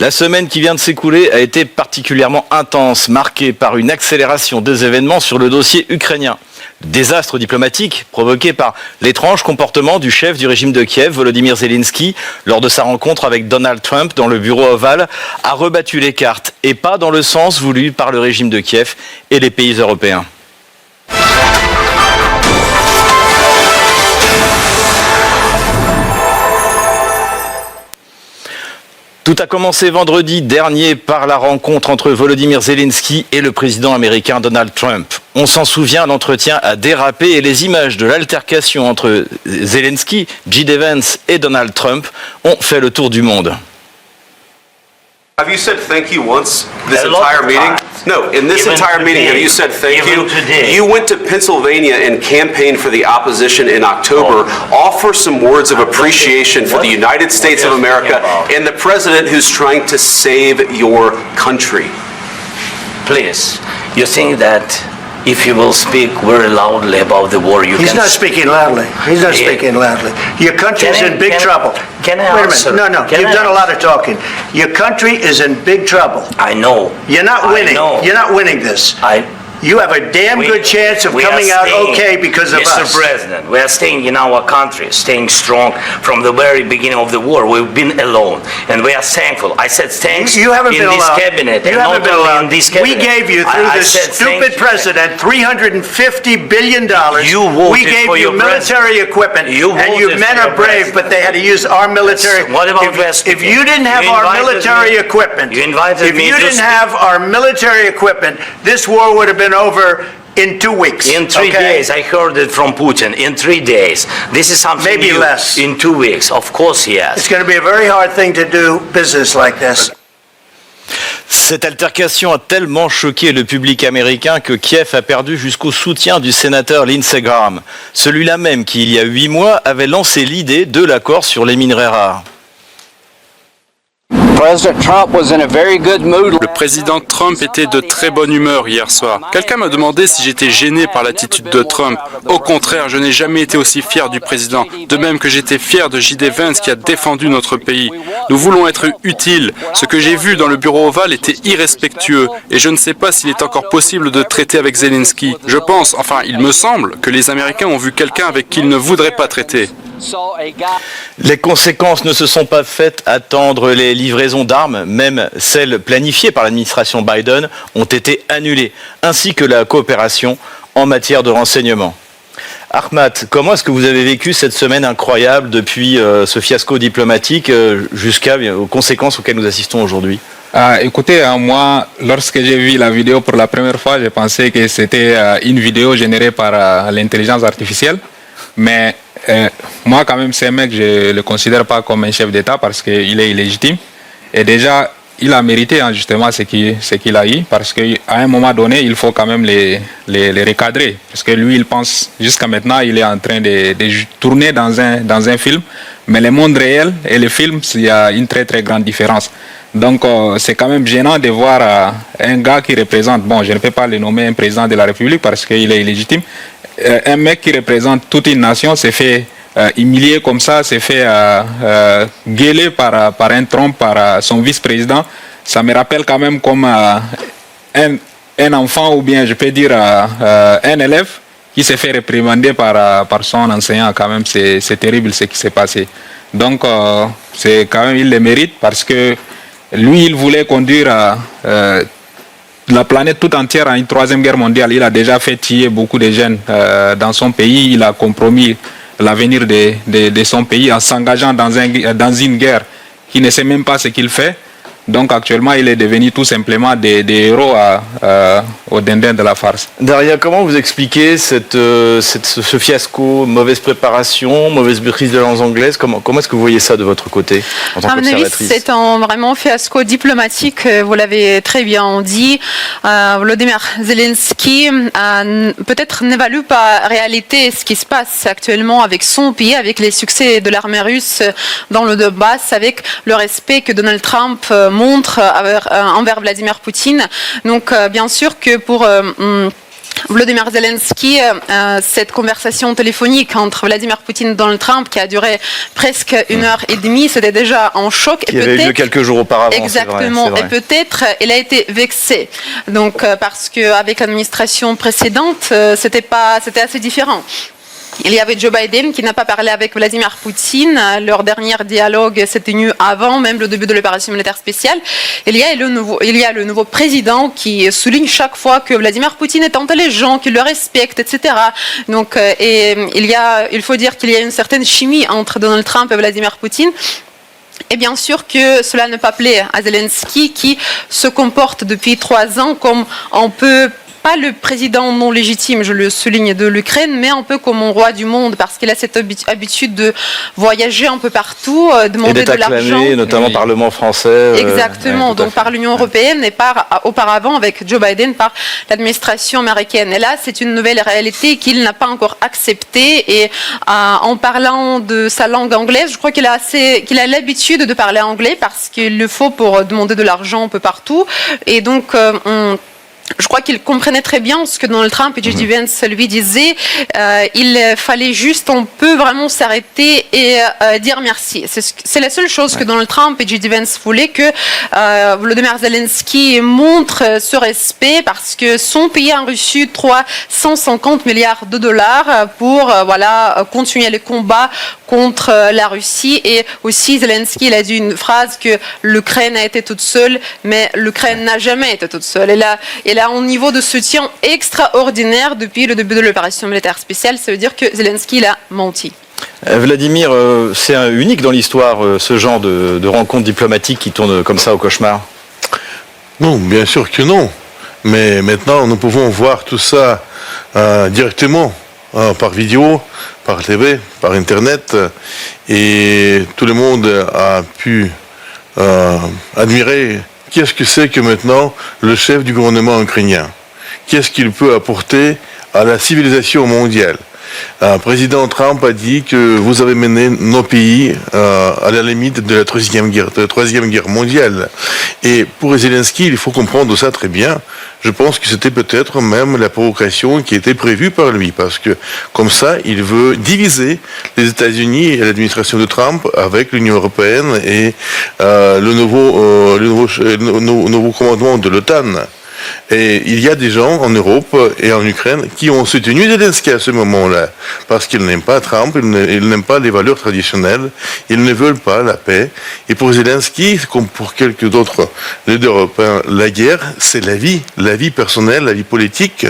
La semaine qui vient de s'écouler a été particulièrement intense, marquée par une accélération des événements sur le dossier ukrainien. Le désastre diplomatique provoqué par l'étrange comportement du chef du régime de Kiev, Volodymyr Zelensky, lors de sa rencontre avec Donald Trump dans le bureau ovale, a rebattu les cartes et pas dans le sens voulu par le régime de Kiev et les pays européens. Tout a commencé vendredi dernier par la rencontre entre Volodymyr Zelensky et le président américain Donald Trump. On s'en souvient, l'entretien a dérapé et les images de l'altercation entre Zelensky, J.D. Vance et Donald Trump ont fait le tour du monde. Have you said thank you once this entire meeting? No, in this entire meeting, have you said thank you? You went to Pennsylvania and campaigned for the opposition in October. Offer some words of appreciation for the United States of America and the president who's trying to save your country. Please, you think that if you will speak very loudly about the war, you He's can... not speaking loudly. He's not speaking loudly. Your country is in big trouble. Can I Wait answer? a minute. No, you've done a lot of talking. Your country is in big trouble. I know. You're not winning. I know. You're not winning this. You have a damn good chance of coming out okay because of us. Mr. President, we are staying in our country, staying strong from the very beginning of the war. We've been alone, and we are thankful. I said thanks you haven't in been this alone. cabinet. You haven't been alone. In this cabinet. We gave you, through this stupid president, $350 billion. You voted we gave for you your military equipment, and your men are brave, but they had to use our military. What about if you didn't have our military equipment, if you didn't have our military equipment, this war would have been over in 2 weeks. In 3 days, I heard it from Putin. In 3 days. This is something maybe new. Less. In 2 weeks, of course, yes. It's going to be a very hard thing to do business like this. Cette altercation a tellement choqué le public américain que Kiev a perdu jusqu'au soutien du sénateur Lindsey Graham, celui-là même qui, il y a 8 mois, avait lancé l'idée de l'accord sur les minerais rares. Le président Trump était de très bonne humeur hier soir. Quelqu'un m'a demandé si j'étais gêné par l'attitude de Trump. Au contraire, je n'ai jamais été aussi fier du président. De même que j'étais fier de J.D. Vance qui a défendu notre pays. Nous voulons être utiles. Ce que j'ai vu dans le bureau ovale était irrespectueux. Et je ne sais pas s'il est encore possible de traiter avec Zelensky. Je pense, enfin il me semble, que les Américains ont vu quelqu'un avec qui ils ne voudraient pas traiter. Les conséquences ne se sont pas faites attendre. Les livraisons d'armes, même celles planifiées par l'administration Biden, ont été annulées, ainsi que la coopération en matière de renseignement. Ahmad, comment est-ce que vous avez vécu cette semaine incroyable depuis ce fiasco diplomatique jusqu'aux conséquences auxquelles nous assistons aujourd'hui? Écoutez, moi, lorsque j'ai vu la vidéo pour la première fois, j'ai pensé que c'était une vidéo générée par l'intelligence artificielle, mais moi, quand même, c'est un mec, je ne le considère pas comme un chef d'État parce qu'il est illégitime. Et déjà, il a mérité justement ce qu'il a eu parce qu'à un moment donné, il faut quand même les recadrer. Parce que lui, il pense, jusqu'à maintenant, il est en train de tourner dans un film. Mais le monde réel et le film, il y a une très très grande différence. Donc, c'est quand même gênant de voir un gars qui représente, bon, je ne peux pas le nommer un président de la République parce qu'il est illégitime. Un mec qui représente toute une nation s'est fait humilier comme ça, s'est fait gueuler par un Trump, par son vice-président. Ça me rappelle quand même comme un enfant ou bien je peux dire un élève qui s'est fait réprimander par son enseignant. Quand même, c'est terrible ce qui s'est passé. Donc, c'est quand même, il le mérite parce que lui, il voulait conduire la planète tout entière à une troisième guerre mondiale. Il a déjà fait tuer beaucoup de jeunes dans son pays. Il a compromis l'avenir de son pays en s'engageant dans une guerre qui ne sait même pas ce qu'il fait. Donc actuellement, il est devenu tout simplement des héros au dindin de la farce. Daria, comment vous expliquez ce fiasco, mauvaise préparation, mauvaise maîtrise de langue anglaise? Comment est-ce que vous voyez ça de votre côté en tant qu'observatrice? C'est un vraiment fiasco diplomatique, vous l'avez très bien dit. Volodymyr Zelensky peut-être n'évalue pas en réalité ce qui se passe actuellement avec son pays, avec les succès de l'armée russe dans le Donbass, avec le respect que Donald Trump montre envers Vladimir Poutine. Donc bien sûr que pour Volodymyr Zelensky, cette conversation téléphonique entre Vladimir Poutine et Donald Trump qui a duré presque 1h30, c'était déjà un choc. Qui avait eu lieu quelques jours auparavant. Exactement. C'est vrai. Et peut-être il a été vexé. Donc parce qu'avec l'administration précédente, c'était assez différent. Il y avait Joe Biden qui n'a pas parlé avec Vladimir Poutine. Leur dernier dialogue s'est tenu avant même le début de l'opération militaire spéciale. Il y a le nouveau président qui souligne chaque fois que Vladimir Poutine est intelligent, qu'il le respecte, etc. Donc, il faut dire qu'il y a une certaine chimie entre Donald Trump et Vladimir Poutine. Et bien sûr que cela ne pas plaît à Zelensky qui se comporte depuis 3 ans comme un peu pas le président non légitime, je le souligne, de l'Ukraine, mais un peu comme un roi du monde, parce qu'il a cette habitude de voyager un peu partout, demander de l'argent. Et notamment par le Parlement français. Exactement, donc par l'Union européenne et auparavant avec Joe Biden par l'administration américaine. Et là, c'est une nouvelle réalité qu'il n'a pas encore acceptée. Et en parlant de sa langue anglaise, je crois qu'il a l'habitude de parler anglais parce qu'il le faut pour demander de l'argent un peu partout. Et donc, je crois qu'il comprenait très bien ce que Donald Trump et J.D. Vance lui disaient. Il fallait juste, on peut vraiment s'arrêter et dire merci. C'est la seule chose que Donald Trump et J.D. Vance voulaient, que Volodymyr Zelensky montre ce respect parce que son pays a reçu 350 milliards de dollars pour continuer les combats contre la Russie. Et aussi Zelensky, il a dit une phrase que l'Ukraine a été toute seule, mais l'Ukraine n'a jamais été toute seule. Et là, un niveau de soutien extraordinaire depuis le début de l'opération militaire spéciale. Ça veut dire que Zelensky il a menti. Vladimir, c'est unique dans l'histoire, ce genre de rencontre diplomatique qui tourne comme ça au cauchemar? Non, bien sûr que non. Mais maintenant, nous pouvons voir tout ça directement, par vidéo, par TV, par Internet. Et tout le monde a pu admirer qu'est-ce que c'est que maintenant le chef du gouvernement ukrainien. Qu'est-ce qu'il peut apporter à la civilisation mondiale. Président Trump a dit que vous avez mené nos pays à la limite de la troisième guerre mondiale. Et pour Zelensky, il faut comprendre ça très bien. Je pense que c'était peut-être même la provocation qui était prévue par lui, parce que comme ça, il veut diviser les États-Unis et l'administration de Trump avec l'Union européenne et le nouveau commandement de l'OTAN. Et il y a des gens en Europe et en Ukraine qui ont soutenu Zelensky à ce moment-là, parce qu'ils n'aiment pas Trump, ils n'aiment pas les valeurs traditionnelles, ils ne veulent pas la paix. Et pour Zelensky, comme pour quelques autres leaders européens, la guerre, c'est la vie personnelle, la vie politique.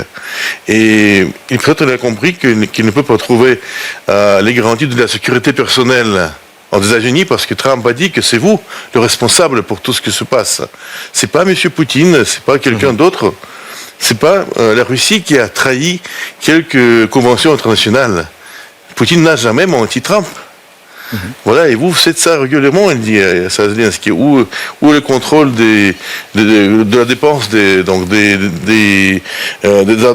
Et peut-être il a compris qu'il ne peut pas trouver les garanties de la sécurité personnelle aux États-Unis, parce que Trump a dit que c'est vous le responsable pour tout ce qui se passe. C'est pas M. Poutine, c'est pas quelqu'un d'autre, c'est pas la Russie qui a trahi quelques conventions internationales. Poutine n'a jamais menti Trump. Voilà, et vous faites ça régulièrement, il dit à Zelensky, ou le contrôle de la dépense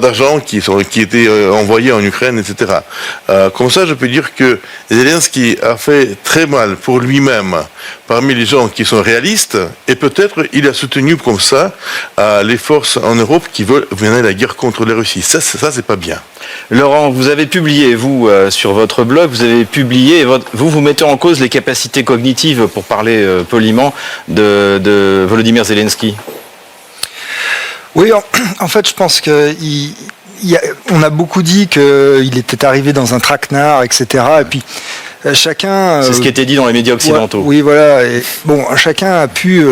d'argent qui étaient envoyés en Ukraine, etc. Comme ça, je peux dire que Zelensky a fait très mal pour lui-même parmi les gens qui sont réalistes, et peut-être il a soutenu comme ça les forces en Europe qui veulent mener la guerre contre la Russie. Ça c'est pas bien. Laurent, vous avez publié, vous, sur votre blog, vous mettez en cause les capacités cognitives, pour parler poliment, de Volodymyr Zelensky. Oui, en fait, je pense on a beaucoup dit qu'il était arrivé dans un traquenard, etc. Et puis, chacun... C'est ce qui était dit dans les médias occidentaux. Oui, voilà. Et, chacun a pu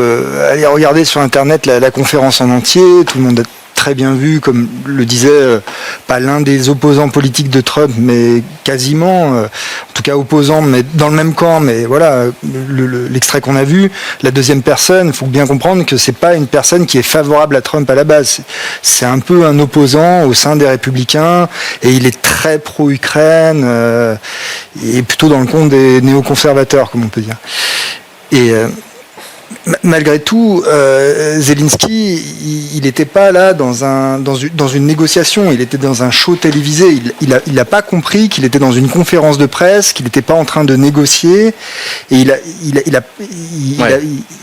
aller regarder sur Internet la conférence en entier. Tout le monde a très bien vu, comme le disait pas l'un des opposants politiques de Trump, mais quasiment, en tout cas opposant, mais dans le même camp. Mais voilà, l'extrait qu'on a vu, la deuxième personne, il faut bien comprendre que c'est pas une personne qui est favorable à Trump à la base. C'est un peu un opposant au sein des Républicains, et il est très pro-Ukraine, et plutôt dans le compte des néoconservateurs, comme on peut dire. Et malgré tout, Zelensky, il n'était pas là dans une négociation, il était dans un show télévisé. Il n'a pas compris qu'il était dans une conférence de presse, qu'il n'était pas en train de négocier, et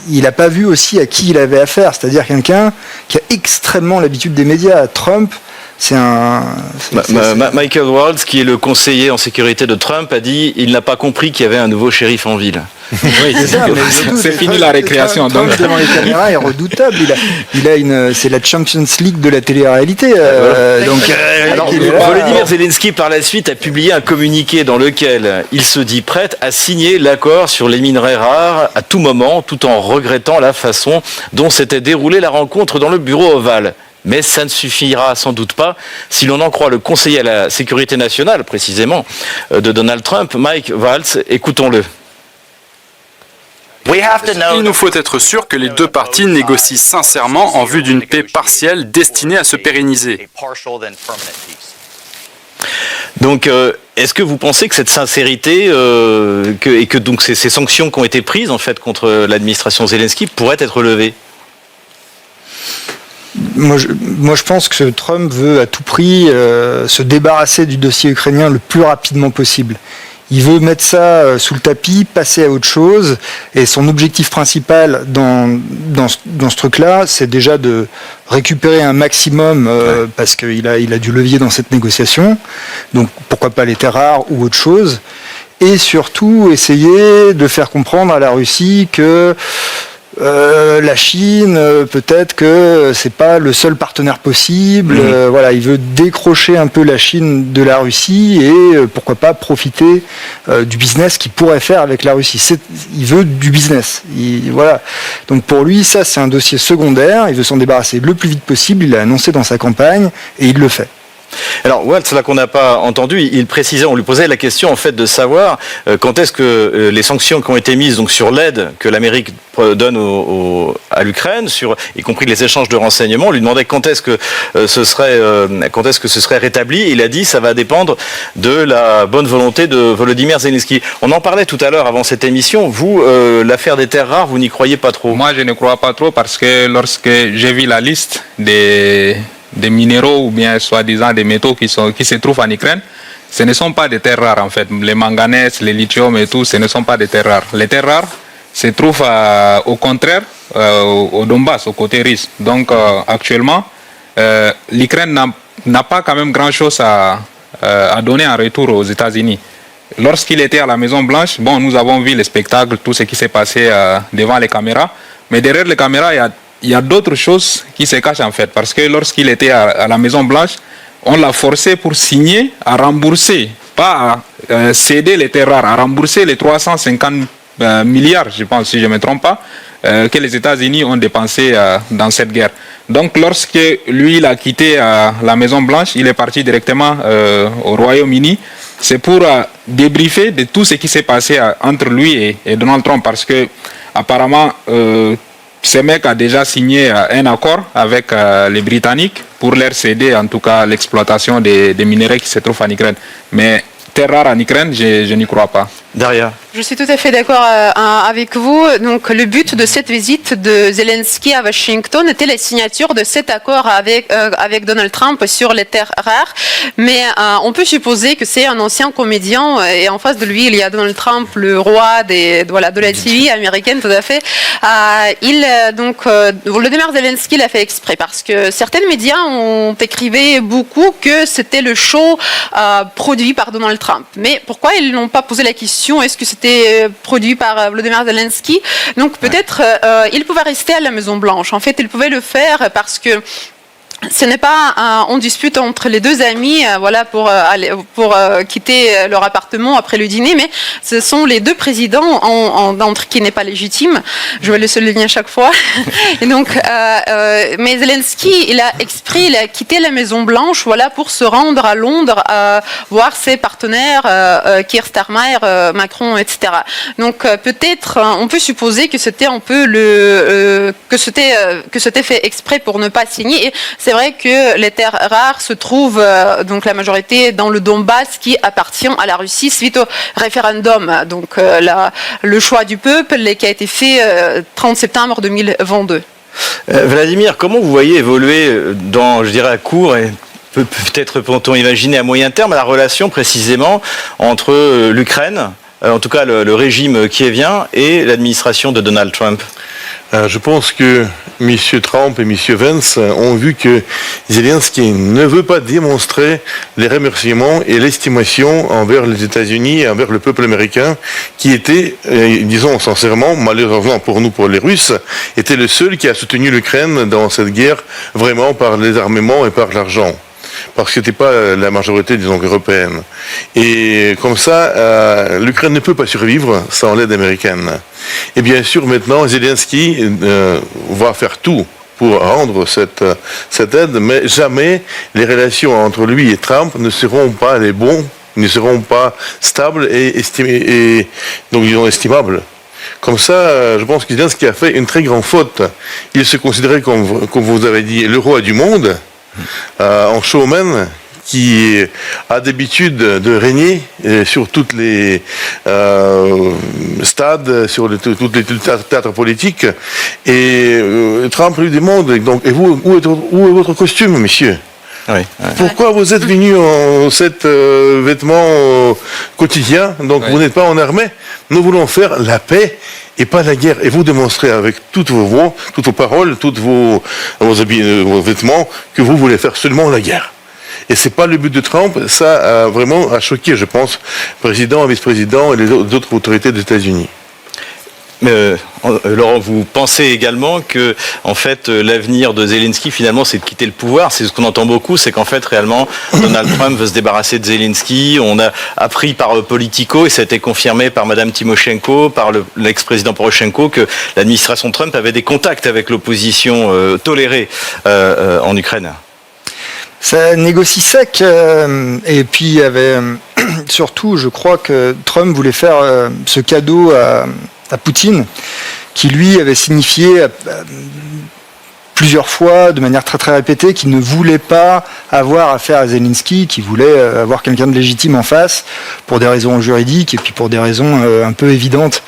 il a pas vu aussi à qui il avait affaire, c'est-à-dire quelqu'un qui a extrêmement l'habitude des médias. Trump, Michael Waltz, qui est le conseiller en sécurité de Trump, a dit il n'a pas compris qu'il y avait un nouveau shérif en ville. Oui, c'est fini la récréation. Trump devant les caméras est redoutable. C'est la Champions League de la télé-réalité. Volodymyr Zelensky, par la suite, a publié un communiqué dans lequel il se dit prêt à signer l'accord sur les minerais rares à tout moment, tout en regrettant la façon dont s'était déroulée la rencontre dans le bureau ovale. Mais ça ne suffira sans doute pas si l'on en croit le conseiller à la sécurité nationale, précisément, de Donald Trump, Mike Waltz. Écoutons-le. Il nous faut être sûr que les deux parties négocient sincèrement en vue d'une paix partielle destinée à se pérenniser. Donc, est-ce que vous pensez que cette sincérité et que donc ces sanctions qui ont été prises en fait contre l'administration Zelensky pourraient être levées ? Moi, je pense que Trump veut à tout prix se débarrasser du dossier ukrainien le plus rapidement possible. Il veut mettre ça sous le tapis, passer à autre chose, et son objectif principal dans ce truc-là, c'est déjà de récupérer un maximum, parce qu'il a du levier dans cette négociation, donc pourquoi pas les terres rares ou autre chose, et surtout essayer de faire comprendre à la Russie que la Chine, peut-être que c'est pas le seul partenaire possible. Voilà, il veut décrocher un peu la Chine de la Russie et pourquoi pas profiter du business qu'il pourrait faire avec la Russie. Il veut du business. Voilà. Donc pour lui, ça c'est un dossier secondaire. Il veut s'en débarrasser le plus vite possible. Il l'a annoncé dans sa campagne et il le fait. Alors Waltz, là qu'on n'a pas entendu, il précisait, on lui posait la question en fait de savoir quand est-ce que les sanctions qui ont été mises donc sur l'aide que l'Amérique donne à l'Ukraine, y compris les échanges de renseignements, on lui demandait quand est-ce que ce serait rétabli. Il a dit ça va dépendre de la bonne volonté de Volodymyr Zelensky. On en parlait tout à l'heure avant cette émission. Vous, l'affaire des terres rares, vous n'y croyez pas trop? Moi, je ne crois pas trop parce que lorsque j'ai vu la liste des minéraux ou bien soi-disant des métaux qui se trouvent en Ukraine, ce ne sont pas des terres rares en fait. Les manganèses, les lithium et tout, ce ne sont pas des terres rares. Les terres rares se trouvent au contraire au Donbass, au côté russe. Donc actuellement, l'Ukraine n'a pas quand même grand-chose à donner en retour aux États-Unis. Lorsqu'il était à la Maison-Blanche, bon, nous avons vu le spectacle, tout ce qui s'est passé devant les caméras, mais derrière les caméras, il y a d'autres choses qui se cachent en fait, parce que lorsqu'il était à la Maison-Blanche, on l'a forcé pour signer à rembourser, pas à céder les terres rares, à rembourser les 350 milliards, je pense, si je ne me trompe pas, que les États-Unis ont dépensé dans cette guerre. Donc lorsque lui, il a quitté la Maison-Blanche, il est parti directement au Royaume-Uni. C'est pour débriefer de tout ce qui s'est passé entre lui et Donald Trump, parce que apparemment, ce mec a déjà signé un accord avec les Britanniques pour leur céder en tout cas l'exploitation des minéraux qui se trouvent en Ukraine. Mais terres rares en Ukraine, je n'y crois pas. Daria. Je suis tout à fait d'accord avec vous. Donc, le but de cette visite de Zelensky à Washington était la signature de cet accord avec Donald Trump sur les terres rares. Mais on peut supposer que c'est un ancien comédien et en face de lui, il y a Donald Trump, le roi de la TV américaine, tout à fait. Volodymyr Zelensky l'a fait exprès parce que certains médias ont écrivé beaucoup que c'était le show produit par Donald Trump. Mais pourquoi ils n'ont pas posé la question est-ce que c'était produit par Volodymyr Zelensky? Donc peut-être il pouvait rester à la Maison Blanche. En fait, il pouvait le faire parce que ce n'est pas en dispute entre les deux amis, pour quitter leur appartement après le dîner, mais ce sont les deux présidents entre qui n'est pas légitime. Je vais le souligner à chaque fois. Et donc, mais Zelensky, il a quitté la Maison Blanche, pour se rendre à Londres, voir ses partenaires, Keir Starmer, Macron, etc. Donc peut-être, on peut supposer que c'était un peu que c'était fait exprès pour ne pas signer. Et c'est vrai que les terres rares se trouvent, donc la majorité, dans le Donbass qui appartient à la Russie suite au référendum. Donc le choix du peuple qui a été fait 30 septembre 2022. Vladimir, comment vous voyez évoluer dans, je dirais, à court et peut-être peut-on imaginer à moyen terme la relation précisément entre l'Ukraine, en tout cas le régime kievien, et l'administration de Donald Trump? Je pense que M. Trump et M. Vance ont vu que Zelensky ne veut pas démontrer les remerciements et l'estimation envers les États-Unis et envers le peuple américain, qui était, disons sincèrement, malheureusement pour nous, pour les Russes, était le seul qui a soutenu l'Ukraine dans cette guerre vraiment par les armements et par l'argent. Parce que ce n'était pas la majorité, disons, européenne. Et comme ça, l'Ukraine ne peut pas survivre sans l'aide américaine. Et bien sûr, maintenant, Zelensky va faire tout pour rendre cette aide, mais jamais les relations entre lui et Trump ne seront pas les bons, ne seront pas stables et donc disons estimables. Comme ça, je pense que Zelensky a fait une très grande faute. Il se considérait, comme vous avez dit, le roi du monde, en showman, qui a l'habitude de régner sur toutes les stades, sur tous les théâtres politiques. Et Trump lui demande, donc, et vous, où est votre costume, monsieur? Oui, Pourquoi vous êtes venu en cet vêtement quotidien, donc vous n'êtes pas en armée? Nous voulons faire la paix et pas la guerre. Et vous démontrez avec toutes vos paroles, tous vos vêtements, que vous voulez faire seulement la guerre. Et c'est pas le but de Trump. Ça a vraiment choqué, je pense, président, vice-président et les autres autorités des États-Unis. Laurent, vous pensez également que, en fait, l'avenir de Zelensky, finalement, c'est de quitter le pouvoir. C'est ce qu'on entend beaucoup, c'est qu'en fait, réellement, Donald Trump veut se débarrasser de Zelensky. On a appris par Politico, et ça a été confirmé par Madame Tymoshenko, par l'ex-président Poroshenko, que l'administration Trump avait des contacts avec l'opposition tolérée en Ukraine. Ça négocie sec, et puis il y avait surtout, je crois que Trump voulait faire ce cadeau à Poutine, qui lui avait signifié plusieurs fois, de manière très très répétée, qu'il ne voulait pas avoir affaire à Zelensky, qu'il voulait avoir quelqu'un de légitime en face, pour des raisons juridiques et puis pour des raisons un peu évidentes.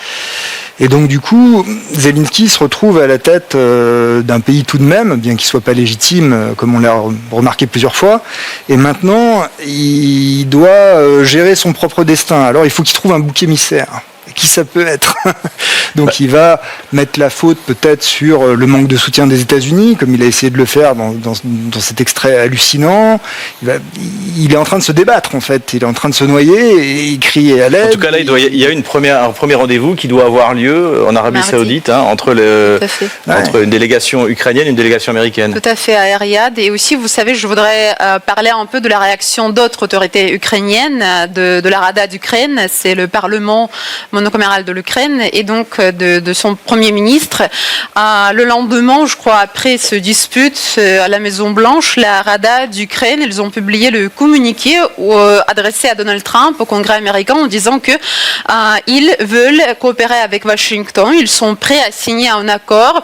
Et donc du coup, Zelensky se retrouve à la tête d'un pays tout de même, bien qu'il soit pas légitime, comme on l'a remarqué plusieurs fois. Et maintenant, il doit gérer son propre destin. Alors il faut qu'il trouve un bouc émissaire. Qui ça peut être? Donc il va mettre la faute peut-être sur le manque de soutien des États-Unis, comme il a essayé de le faire dans cet extrait hallucinant. Il est en train de se débattre en fait, il est en train de se noyer et il crie à l'aide. En tout cas là, il y a un premier rendez-vous qui doit avoir lieu en Arabie Saoudite, entre une délégation ukrainienne et une délégation américaine. Tout à fait, à Riyad. Et aussi, vous savez, je voudrais parler un peu de la réaction d'autres autorités ukrainiennes, de la Rada d'Ukraine, c'est le Parlement monocaméral de l'Ukraine, et donc de son Premier ministre. Le lendemain, je crois, après ce dispute à la Maison-Blanche, la Rada d'Ukraine, ils ont publié le communiqué adressé à Donald Trump au Congrès américain en disant que ils veulent coopérer avec Washington, ils sont prêts à signer un accord.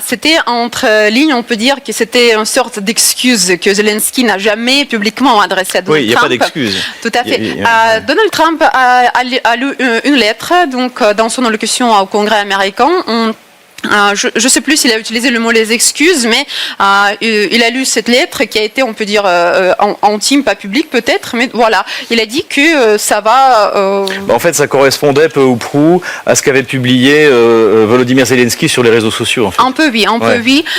C'était entre lignes, on peut dire que c'était une sorte d'excuse que Zelensky n'a jamais publiquement adressée à Donald Trump. Oui, il n'y a pas d'excuse. Tout à fait. Donald Trump a lu une lettre, donc dans son allocution au Congrès américain. Je ne sais plus s'il a utilisé le mot les excuses, mais il a lu cette lettre qui a été, on peut dire, intime, pas publique peut-être, mais voilà, il a dit que ça va... En fait, ça correspondait peu ou prou à ce qu'avait publié Volodymyr Zelensky sur les réseaux sociaux. En fait. Un peu oui.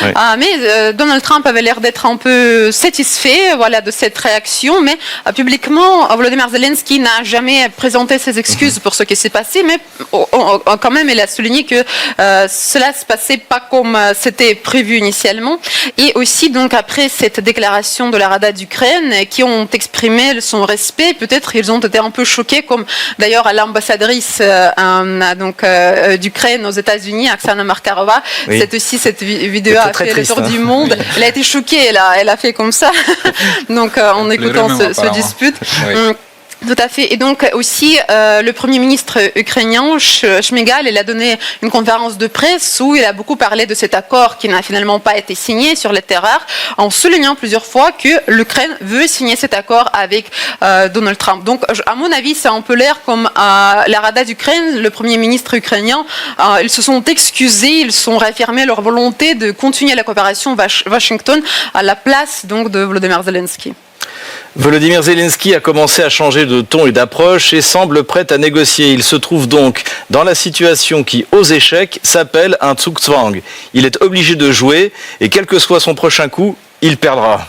Ouais. Mais Donald Trump avait l'air d'être un peu satisfait, voilà, de cette réaction, mais publiquement, Volodymyr Zelensky n'a jamais présenté ses excuses pour ce qui s'est passé, mais quand même, il a souligné que cela se passait pas comme c'était prévu initialement. Et aussi, donc, après cette déclaration de la Rada d'Ukraine, qui ont exprimé son respect, peut-être ils ont été un peu choqués, comme d'ailleurs l'ambassadrice d'Ukraine aux États-Unis, Oksana Markarova. Oui. C'est aussi cette vidéo a fait le tour du monde. Oui. Elle a été choquée, elle a fait comme ça. Donc, en écoutant ce dispute. Oui. Tout à fait. Et donc aussi, le Premier ministre ukrainien, Shmyhal, il a donné une conférence de presse où il a beaucoup parlé de cet accord qui n'a finalement pas été signé sur les terres rares, en soulignant plusieurs fois que l'Ukraine veut signer cet accord avec Donald Trump. Donc, à mon avis, c'est un peu l'air comme la Rada d'Ukraine, le Premier ministre ukrainien, ils se sont excusés, ils ont réaffirmé leur volonté de continuer la coopération Washington à la place donc de Volodymyr Zelensky. Volodymyr Zelensky a commencé à changer de ton et d'approche et semble prêt à négocier. Il se trouve donc dans la situation qui, aux échecs, s'appelle un Zugzwang. Il est obligé de jouer et quel que soit son prochain coup, il perdra.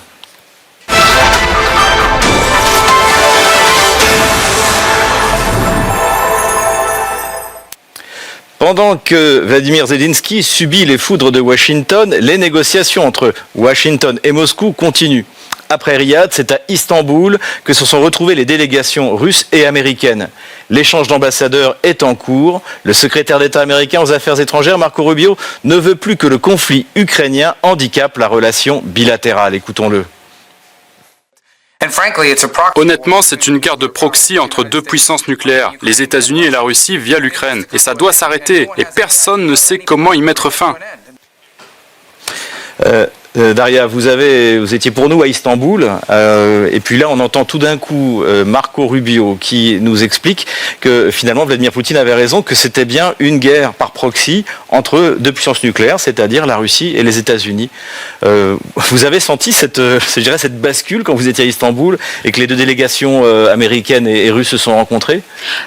Pendant que Vladimir Zelensky subit les foudres de Washington, les négociations entre Washington et Moscou continuent. Après Riyad, c'est à Istanbul que se sont retrouvées les délégations russes et américaines. L'échange d'ambassadeurs est en cours. Le secrétaire d'État américain aux Affaires étrangères, Marco Rubio, ne veut plus que le conflit ukrainien handicape la relation bilatérale. Écoutons-le. Honnêtement, c'est une guerre de proxy entre deux puissances nucléaires, les États-Unis et la Russie via l'Ukraine. Et ça doit s'arrêter. Et personne ne sait comment y mettre fin. Daria, vous étiez pour nous à Istanbul, et puis là on entend tout d'un coup Marco Rubio qui nous explique que finalement Vladimir Poutine avait raison, que c'était bien une guerre par proxy entre deux puissances nucléaires, c'est-à-dire la Russie et les États-Unis. Vous avez senti cette bascule quand vous étiez à Istanbul et que les deux délégations américaines et russes se sont rencontrées?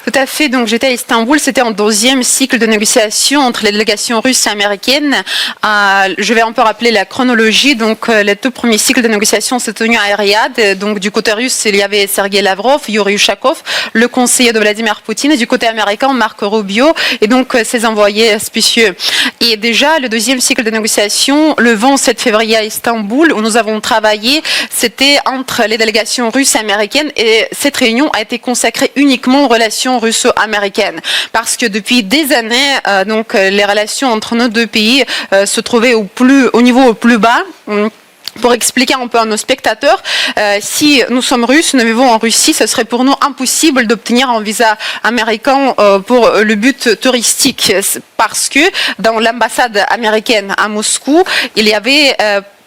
Tout à fait, donc j'étais à Istanbul, c'était un deuxième cycle de négociations entre les délégations russes et américaines. Je vais un peu rappeler la chronologie. Donc, les deux premiers cycles de négociations s'est tenu à Riyad. Donc, du côté russe, il y avait Sergei Lavrov, Yuri Ushakov, le conseiller de Vladimir Poutine, et du côté américain, Marco Rubio, et donc ses envoyés spécieux. Et déjà, le deuxième cycle de négociations, le 27 février à Istanbul, où nous avons travaillé, c'était entre les délégations russes et américaines, et cette réunion a été consacrée uniquement aux relations russo-américaines. Parce que depuis des années, donc, les relations entre nos deux pays se trouvaient au niveau au plus bas. Pour expliquer un peu à nos spectateurs, si nous sommes russes, nous vivons en Russie, ce serait pour nous impossible d'obtenir un visa américain pour le but touristique, parce que dans l'ambassade américaine à Moscou, il y avait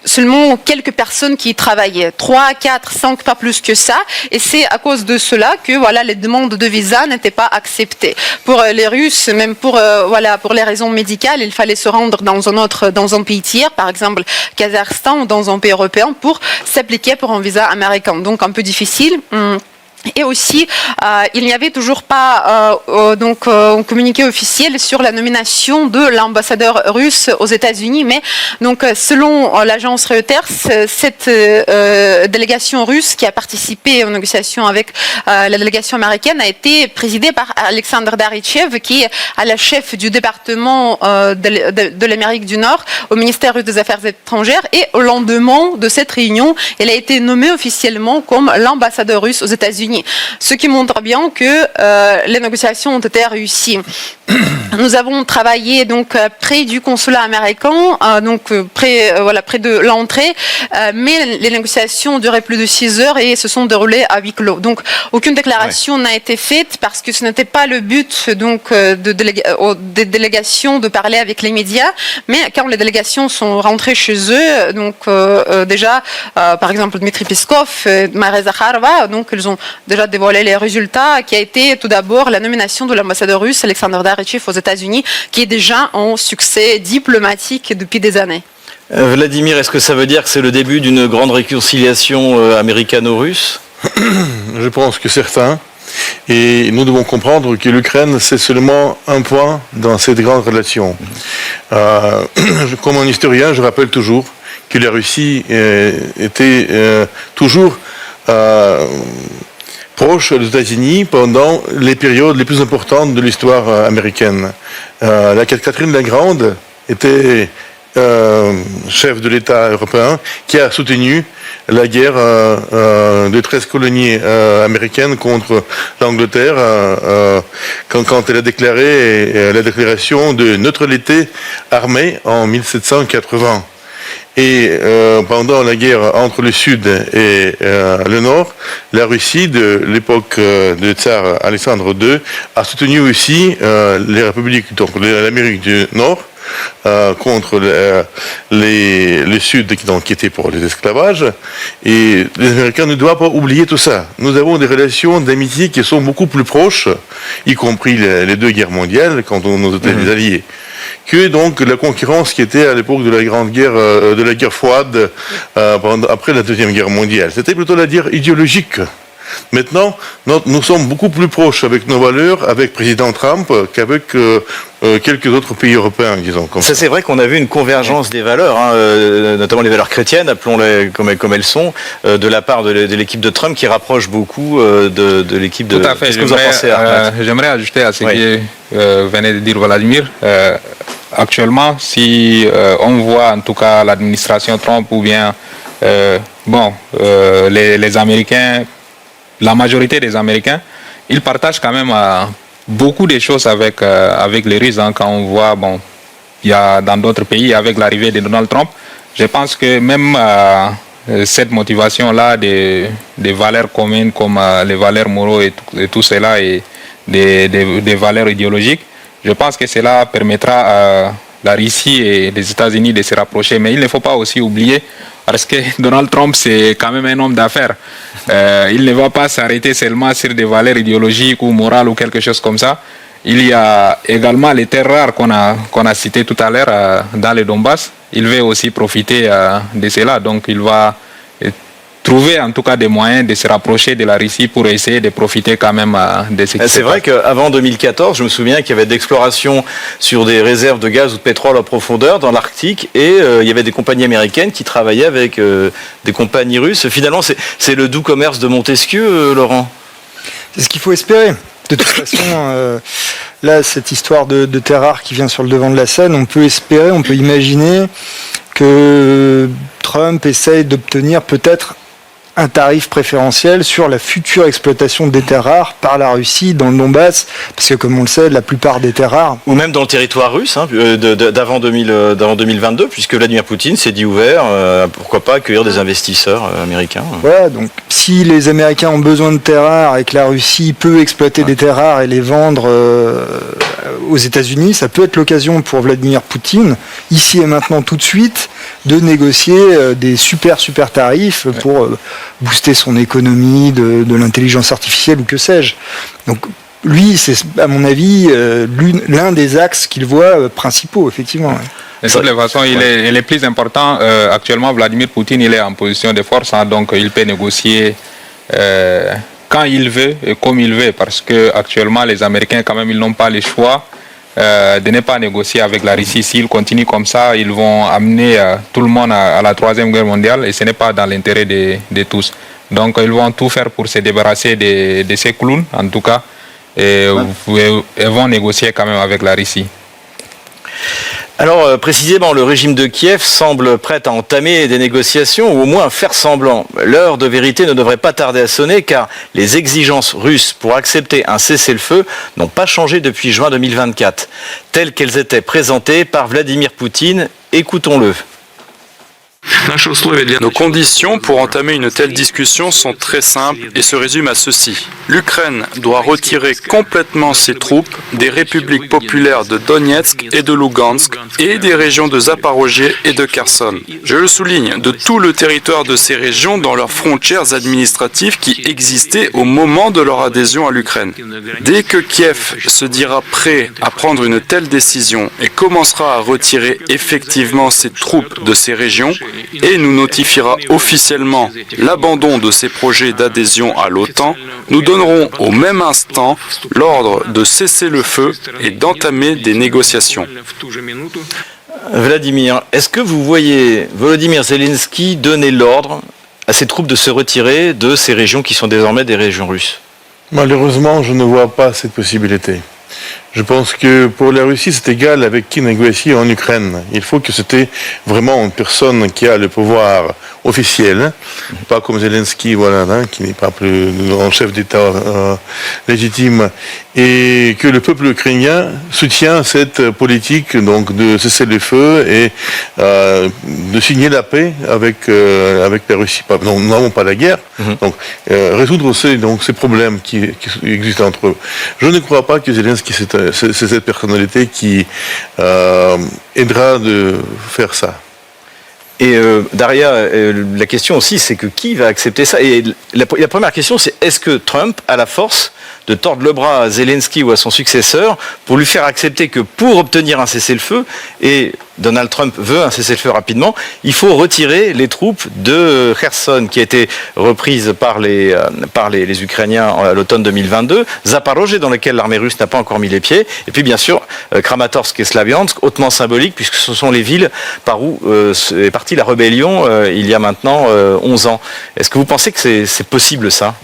seulement quelques personnes qui y travaillaient, 3, 4, 5, pas plus que ça, et c'est à cause de cela que les demandes de visa n'étaient pas acceptées. Pour les Russes, même pour les raisons médicales, il fallait se rendre dans un pays tiers, par exemple Kazakhstan ou dans un pays européen, pour s'appliquer pour un visa américain. Donc un peu difficile. Et aussi, il n'y avait toujours pas un communiqué officiel sur la nomination de l'ambassadeur russe aux États-Unis, mais donc selon l'agence Reuters, cette délégation russe qui a participé aux négociations avec la délégation américaine a été présidée par Alexander Darychev, qui est à la chef du département de l'Amérique du Nord au ministère russe des Affaires étrangères. Et au lendemain de cette réunion, elle a été nommée officiellement comme l'ambassadeur russe aux États-Unis. Ce qui montre bien que les négociations ont été réussies. Nous avons travaillé donc près du consulat américain, près de l'entrée, mais les négociations ont duré plus de 6 heures et se sont déroulées à huis clos. Donc aucune déclaration n'a été faite parce que ce n'était pas le but des délégations de parler avec les médias, mais quand les délégations sont rentrées chez eux, déjà par exemple Dmitry Peskov, Maria Zakharova, donc ils ont déjà dévoilé les résultats, qui a été tout d'abord la nomination de l'ambassadeur russe Alexander Darychev aux États-Unis, qui est déjà en succès diplomatique depuis des années. Vladimir, est-ce que ça veut dire que c'est le début d'une grande réconciliation américano-russe? Je pense que certains. Et nous devons comprendre que l'Ukraine, c'est seulement un point dans cette grande relation. Comme un historien, je rappelle toujours que la Russie était toujours proche des États-Unis pendant les périodes les plus importantes de l'histoire américaine. Catherine la Grande était chef de l'État européen qui a soutenu la guerre des 13 colonies américaines contre l'Angleterre quand elle a déclaré la déclaration de neutralité armée en 1780. Et pendant la guerre entre le Sud et le Nord, la Russie de l'époque de tsar Alexandre II a soutenu aussi les républiques, donc l'Amérique du Nord, contre le Sud qui était pour les esclavages. Et les Américains ne doivent pas oublier tout ça. Nous avons des relations d'amitié qui sont beaucoup plus proches, y compris les deux guerres mondiales, quand on était des alliés. que donc la concurrence qui était à l'époque de la Grande Guerre, de la guerre froide, après la Deuxième Guerre mondiale. C'était plutôt la guerre idéologique. Maintenant, nous sommes beaucoup plus proches avec nos valeurs, avec président Trump, qu'avec quelques autres pays européens, disons. Ça, c'est vrai qu'on a vu une convergence des valeurs, notamment les valeurs chrétiennes, appelons-les comme elles sont, de la part de l'équipe de Trump, qui rapproche beaucoup de l'équipe de... Tout à fait. Qu'est-ce que vous en pensez, j'aimerais ajouter à ce que venait de dire Vladimir. Actuellement, si on voit en tout cas l'administration Trump ou bien les Américains, la majorité des Américains, ils partagent quand même beaucoup de choses avec les Russes. Quand on voit, il y a dans d'autres pays, avec l'arrivée de Donald Trump, je pense que même cette motivation-là des valeurs communes comme les valeurs moraux et tout cela et des valeurs idéologiques, je pense que cela permettra à la Russie et les États-Unis de se rapprocher. Mais il ne faut pas aussi oublier, parce que Donald Trump, c'est quand même un homme d'affaires. Il ne va pas s'arrêter seulement sur des valeurs idéologiques ou morales ou quelque chose comme ça. Il y a également les terres rares qu'on a citées tout à l'heure dans le Donbass. Il veut aussi profiter de cela. Donc il va trouver en tout cas des moyens de se rapprocher de la Russie pour essayer de profiter quand même de ce qui se passe. C'est vrai qu'avant 2014, je me souviens qu'il y avait d'explorations sur des réserves de gaz ou de pétrole en profondeur dans l'Arctique et il y avait des compagnies américaines qui travaillaient avec des compagnies russes. Finalement, c'est le doux commerce de Montesquieu, Laurent. C'est ce qu'il faut espérer. De toute façon, là, cette histoire de terre rare qui vient sur le devant de la scène, on peut espérer, on peut imaginer que Trump essaye d'obtenir peut-être un tarif préférentiel sur la future exploitation des terres rares par la Russie dans le Donbass, parce que comme on le sait, la plupart des terres rares... Ou même dans le territoire russe, d'avant 2022, puisque Vladimir Poutine s'est dit ouvert, pourquoi pas accueillir des investisseurs américains. Voilà, donc si les Américains ont besoin de terres rares et que la Russie peut exploiter des terres rares et les vendre aux États-Unis, ça peut être l'occasion pour Vladimir Poutine, ici et maintenant tout de suite, de négocier des super tarifs pour booster son économie, de l'intelligence artificielle ou que sais-je. Donc lui, c'est à mon avis l'un des axes qu'il voit principaux, effectivement. De toutes les façons, il est plus important. Actuellement, Vladimir Poutine, il est en position de force, donc il peut négocier quand il veut et comme il veut, parce que actuellement, les Américains, quand même, ils n'ont pas le choix de ne pas négocier avec la Russie. S'ils continuent comme ça, ils vont amener tout le monde à la Troisième Guerre mondiale et ce n'est pas dans l'intérêt de tous. Donc ils vont tout faire pour se débarrasser de ces clowns, en tout cas, et vont négocier quand même avec la Russie. Alors, précisément, le régime de Kiev semble prêt à entamer des négociations ou au moins faire semblant. L'heure de vérité ne devrait pas tarder à sonner car les exigences russes pour accepter un cessez-le-feu n'ont pas changé depuis juin 2024. Telles qu'elles étaient présentées par Vladimir Poutine, écoutons-le. Nos conditions pour entamer une telle discussion sont très simples et se résument à ceci. L'Ukraine doit retirer complètement ses troupes des républiques populaires de Donetsk et de Lugansk et des régions de Zaporozhye et de Kherson. Je le souligne, de tout le territoire de ces régions dans leurs frontières administratives qui existaient au moment de leur adhésion à l'Ukraine. Dès que Kiev se dira prêt à prendre une telle décision et commencera à retirer effectivement ses troupes de ces régions, et nous notifiera officiellement l'abandon de ces projets d'adhésion à l'OTAN, nous donnerons au même instant l'ordre de cesser le feu et d'entamer des négociations. Vladimir, est-ce que vous voyez Volodymyr Zelensky donner l'ordre à ses troupes de se retirer de ces régions qui sont désormais des régions russes? Malheureusement, je ne vois pas cette possibilité. Je pense que pour la Russie, c'est égal avec qui négocier en Ukraine. Il faut que c'était vraiment une personne qui a le pouvoir officiel, pas comme Zelensky, qui n'est pas plus un chef d'État légitime, et que le peuple ukrainien soutient cette politique donc de cesser le feu et de signer la paix avec la Russie. Nous n'avons pas la guerre, donc résoudre ces problèmes qui existent entre eux. Je ne crois pas que Zelensky c'est cette personnalité qui aidera de faire ça. Et Daria, la question aussi, c'est que qui va accepter ça? Et la première question, c'est est-ce que Trump a la force de tordre le bras à Zelensky ou à son successeur pour lui faire accepter que pour obtenir un cessez-le-feu, et Donald Trump veut un cessez-le-feu rapidement, il faut retirer les troupes de Kherson, qui a été reprise par les Ukrainiens à l'automne 2022, Zaporozhye, dans lequel l'armée russe n'a pas encore mis les pieds, et puis bien sûr Kramatorsk et Slaviansk, hautement symbolique, puisque ce sont les villes par où est partie la rébellion il y a maintenant 11 ans. Est-ce que vous pensez que c'est possible ça?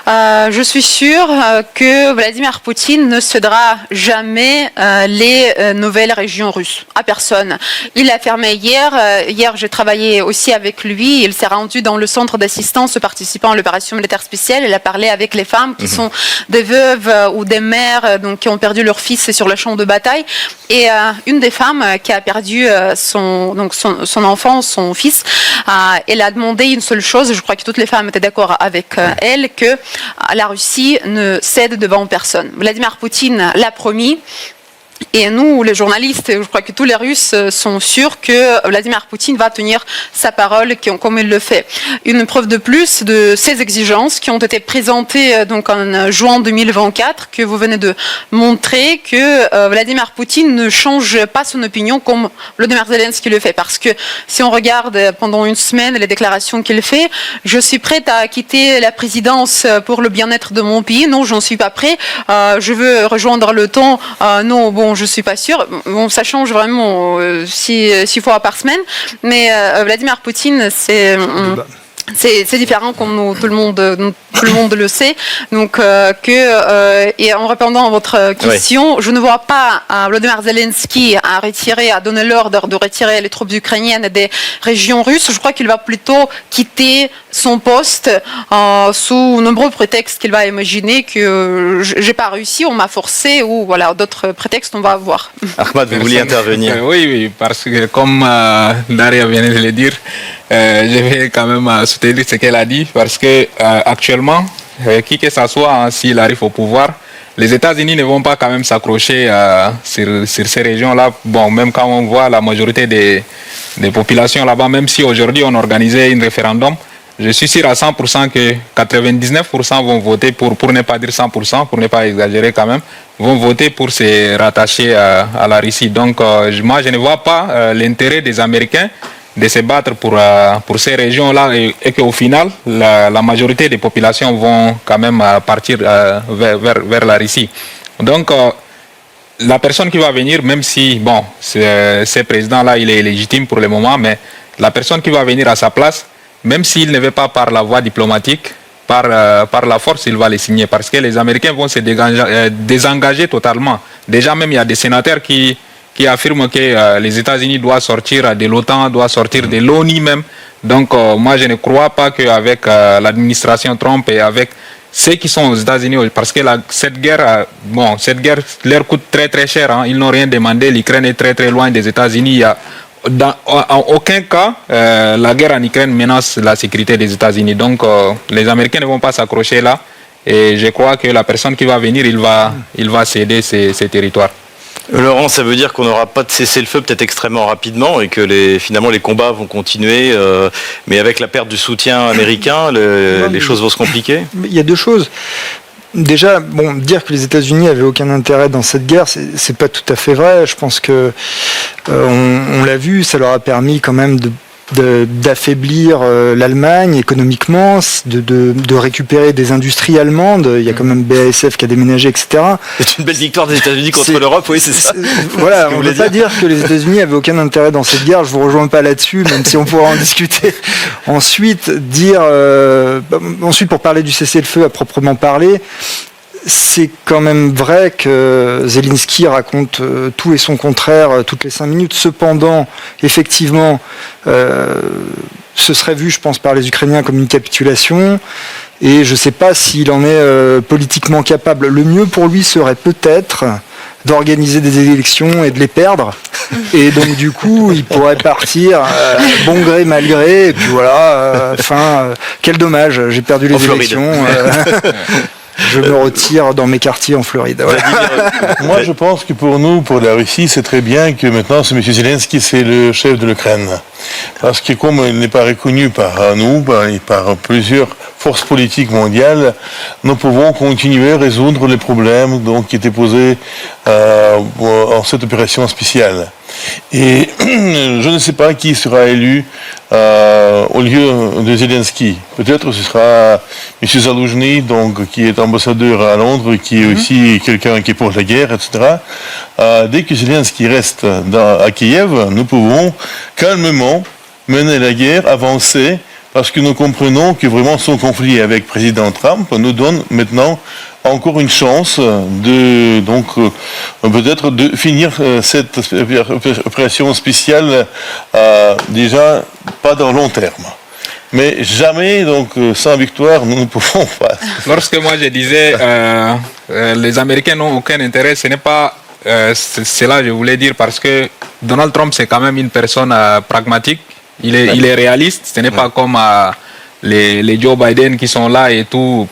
Je suis sûre que Vladimir Poutine ne cédera jamais les nouvelles régions russes à personne. Il l'a affirmé hier. Hier, j'ai travaillé aussi avec lui. Il s'est rendu dans le centre d'assistance participant à l'opération militaire spéciale. Il a parlé avec les femmes qui sont des veuves ou des mères donc, qui ont perdu leur fils sur le champ de bataille. Et une des femmes qui a perdu son enfant, son fils, elle a demandé une seule chose. Je crois que toutes les femmes étaient d'accord avec elle, que la Russie ne cède devant personne. Vladimir Poutine l'a promis. Et nous, les journalistes, je crois que tous les Russes sont sûrs que Vladimir Poutine va tenir sa parole comme il le fait. Une preuve de plus de ces exigences qui ont été présentées donc en juin 2024, que vous venez de montrer que Vladimir Poutine ne change pas son opinion comme Volodymyr Zelensky le fait. Parce que si on regarde pendant une semaine les déclarations qu'il fait, je suis prête à quitter la présidence pour le bien-être de mon pays. Non, je n'en suis pas prêt. Je veux rejoindre l'OTAN. Non, bon, je suis pas sûre. Bon, ça change vraiment 6 fois par semaine. Mais Vladimir Poutine, c'est différent comme tout le monde le sait. Donc, et en répondant à votre question, je ne vois pas Volodymyr Zelensky à donner l'ordre de retirer les troupes ukrainiennes des régions russes. Je crois qu'il va plutôt quitter son poste sous nombreux prétextes qu'il va imaginer que j'ai pas réussi, on m'a forcé ou voilà d'autres prétextes on va avoir. Ahmad, vous vouliez intervenir? Oui, parce que comme Daria vient de le dire, je vais quand même soutenir ce qu'elle a dit parce que actuellement, qui que ce soit, s'il arrive au pouvoir, les États-Unis ne vont pas quand même s'accrocher sur ces régions-là. Bon, même quand on voit la majorité des populations là-bas, même si aujourd'hui on organisait un référendum, je suis sûr à 100% que 99% vont voter pour ne pas dire 100%, pour ne pas exagérer quand même, vont voter pour se rattacher à la Russie. Donc moi je ne vois pas l'intérêt des Américains de se battre pour ces régions-là et qu'au final, la majorité des populations vont quand même partir vers la Russie. Donc, la personne qui va venir, même si, bon, ce président-là, il est légitime pour le moment, mais la personne qui va venir à sa place, même s'il ne veut pas par la voie diplomatique, par la force, il va les signer. Parce que les Américains vont se désengager totalement. Déjà, même, il y a des sénateurs qui affirme que les États-Unis doivent sortir de l'OTAN, doivent sortir de l'ONU même. Donc moi je ne crois pas qu'avec l'administration Trump et avec ceux qui sont aux États-Unis, parce que cette guerre leur coûte très très cher. Hein. Ils n'ont rien demandé, l'Ukraine est très très loin des États-Unis. En aucun cas, la guerre en Ukraine menace la sécurité des États-Unis. Donc les Américains ne vont pas s'accrocher là. Et je crois que la personne qui va venir, il va céder ces territoires. Laurent, ça veut dire qu'on n'aura pas de cessez-le-feu peut-être extrêmement rapidement et que finalement les combats vont continuer, mais avec la perte du soutien américain, les choses vont se compliquer? Il y a deux choses. Déjà, bon, dire que les États-Unis avaient aucun intérêt dans cette guerre, c'est pas tout à fait vrai. Je pense que on l'a vu, ça leur a permis quand même d'affaiblir l'Allemagne économiquement, de récupérer des industries allemandes. Il y a quand même BASF qui a déménagé, etc. C'est une belle victoire des États-Unis contre l'Europe, oui, c'est ça. Voilà, on ne peut pas dire que les États-Unis avaient aucun intérêt dans cette guerre. Je vous rejoins pas là-dessus, même si on pourra en discuter. Ensuite, pour parler du cessez-le-feu à proprement parler. C'est quand même vrai que Zelensky raconte tout et son contraire toutes les 5 minutes. Cependant, effectivement, ce serait vu, je pense, par les Ukrainiens comme une capitulation. Et je ne sais pas s'il en est politiquement capable. Le mieux pour lui serait peut-être d'organiser des élections et de les perdre. Et donc, du coup, il pourrait partir bon gré, mal gré. Et puis voilà, quel dommage, j'ai perdu les élections. Je me retire dans mes quartiers en Floride. Voilà. Moi, je pense que pour nous, pour la Russie, c'est très bien que maintenant, ce M. Zelensky, c'est le chef de l'Ukraine. parce que comme il n'est pas reconnu par nous et par plusieurs forces politiques mondiales, nous pouvons continuer à résoudre les problèmes donc, qui étaient posés en cette opération spéciale. Et je ne sais pas qui sera élu au lieu de Zelensky. Peut-être ce sera M. Zaloujny, donc, qui est ambassadeur à Londres, qui est aussi quelqu'un qui est pour la guerre, etc. Dès que Zelensky reste à Kiev, nous pouvons calmement mener la guerre, avancer, parce que nous comprenons que vraiment son conflit avec le président Trump nous donne maintenant encore une chance de peut-être de finir cette opération spéciale déjà pas dans le long terme. Mais jamais, donc, sans victoire, nous ne pouvons pas. Lorsque moi je disais les Américains n'ont aucun intérêt, ce n'est pas cela je voulais dire, parce que Donald Trump c'est quand même une personne pragmatique. Il est réaliste, ce n'est pas comme les Joe Biden qui sont là et tout,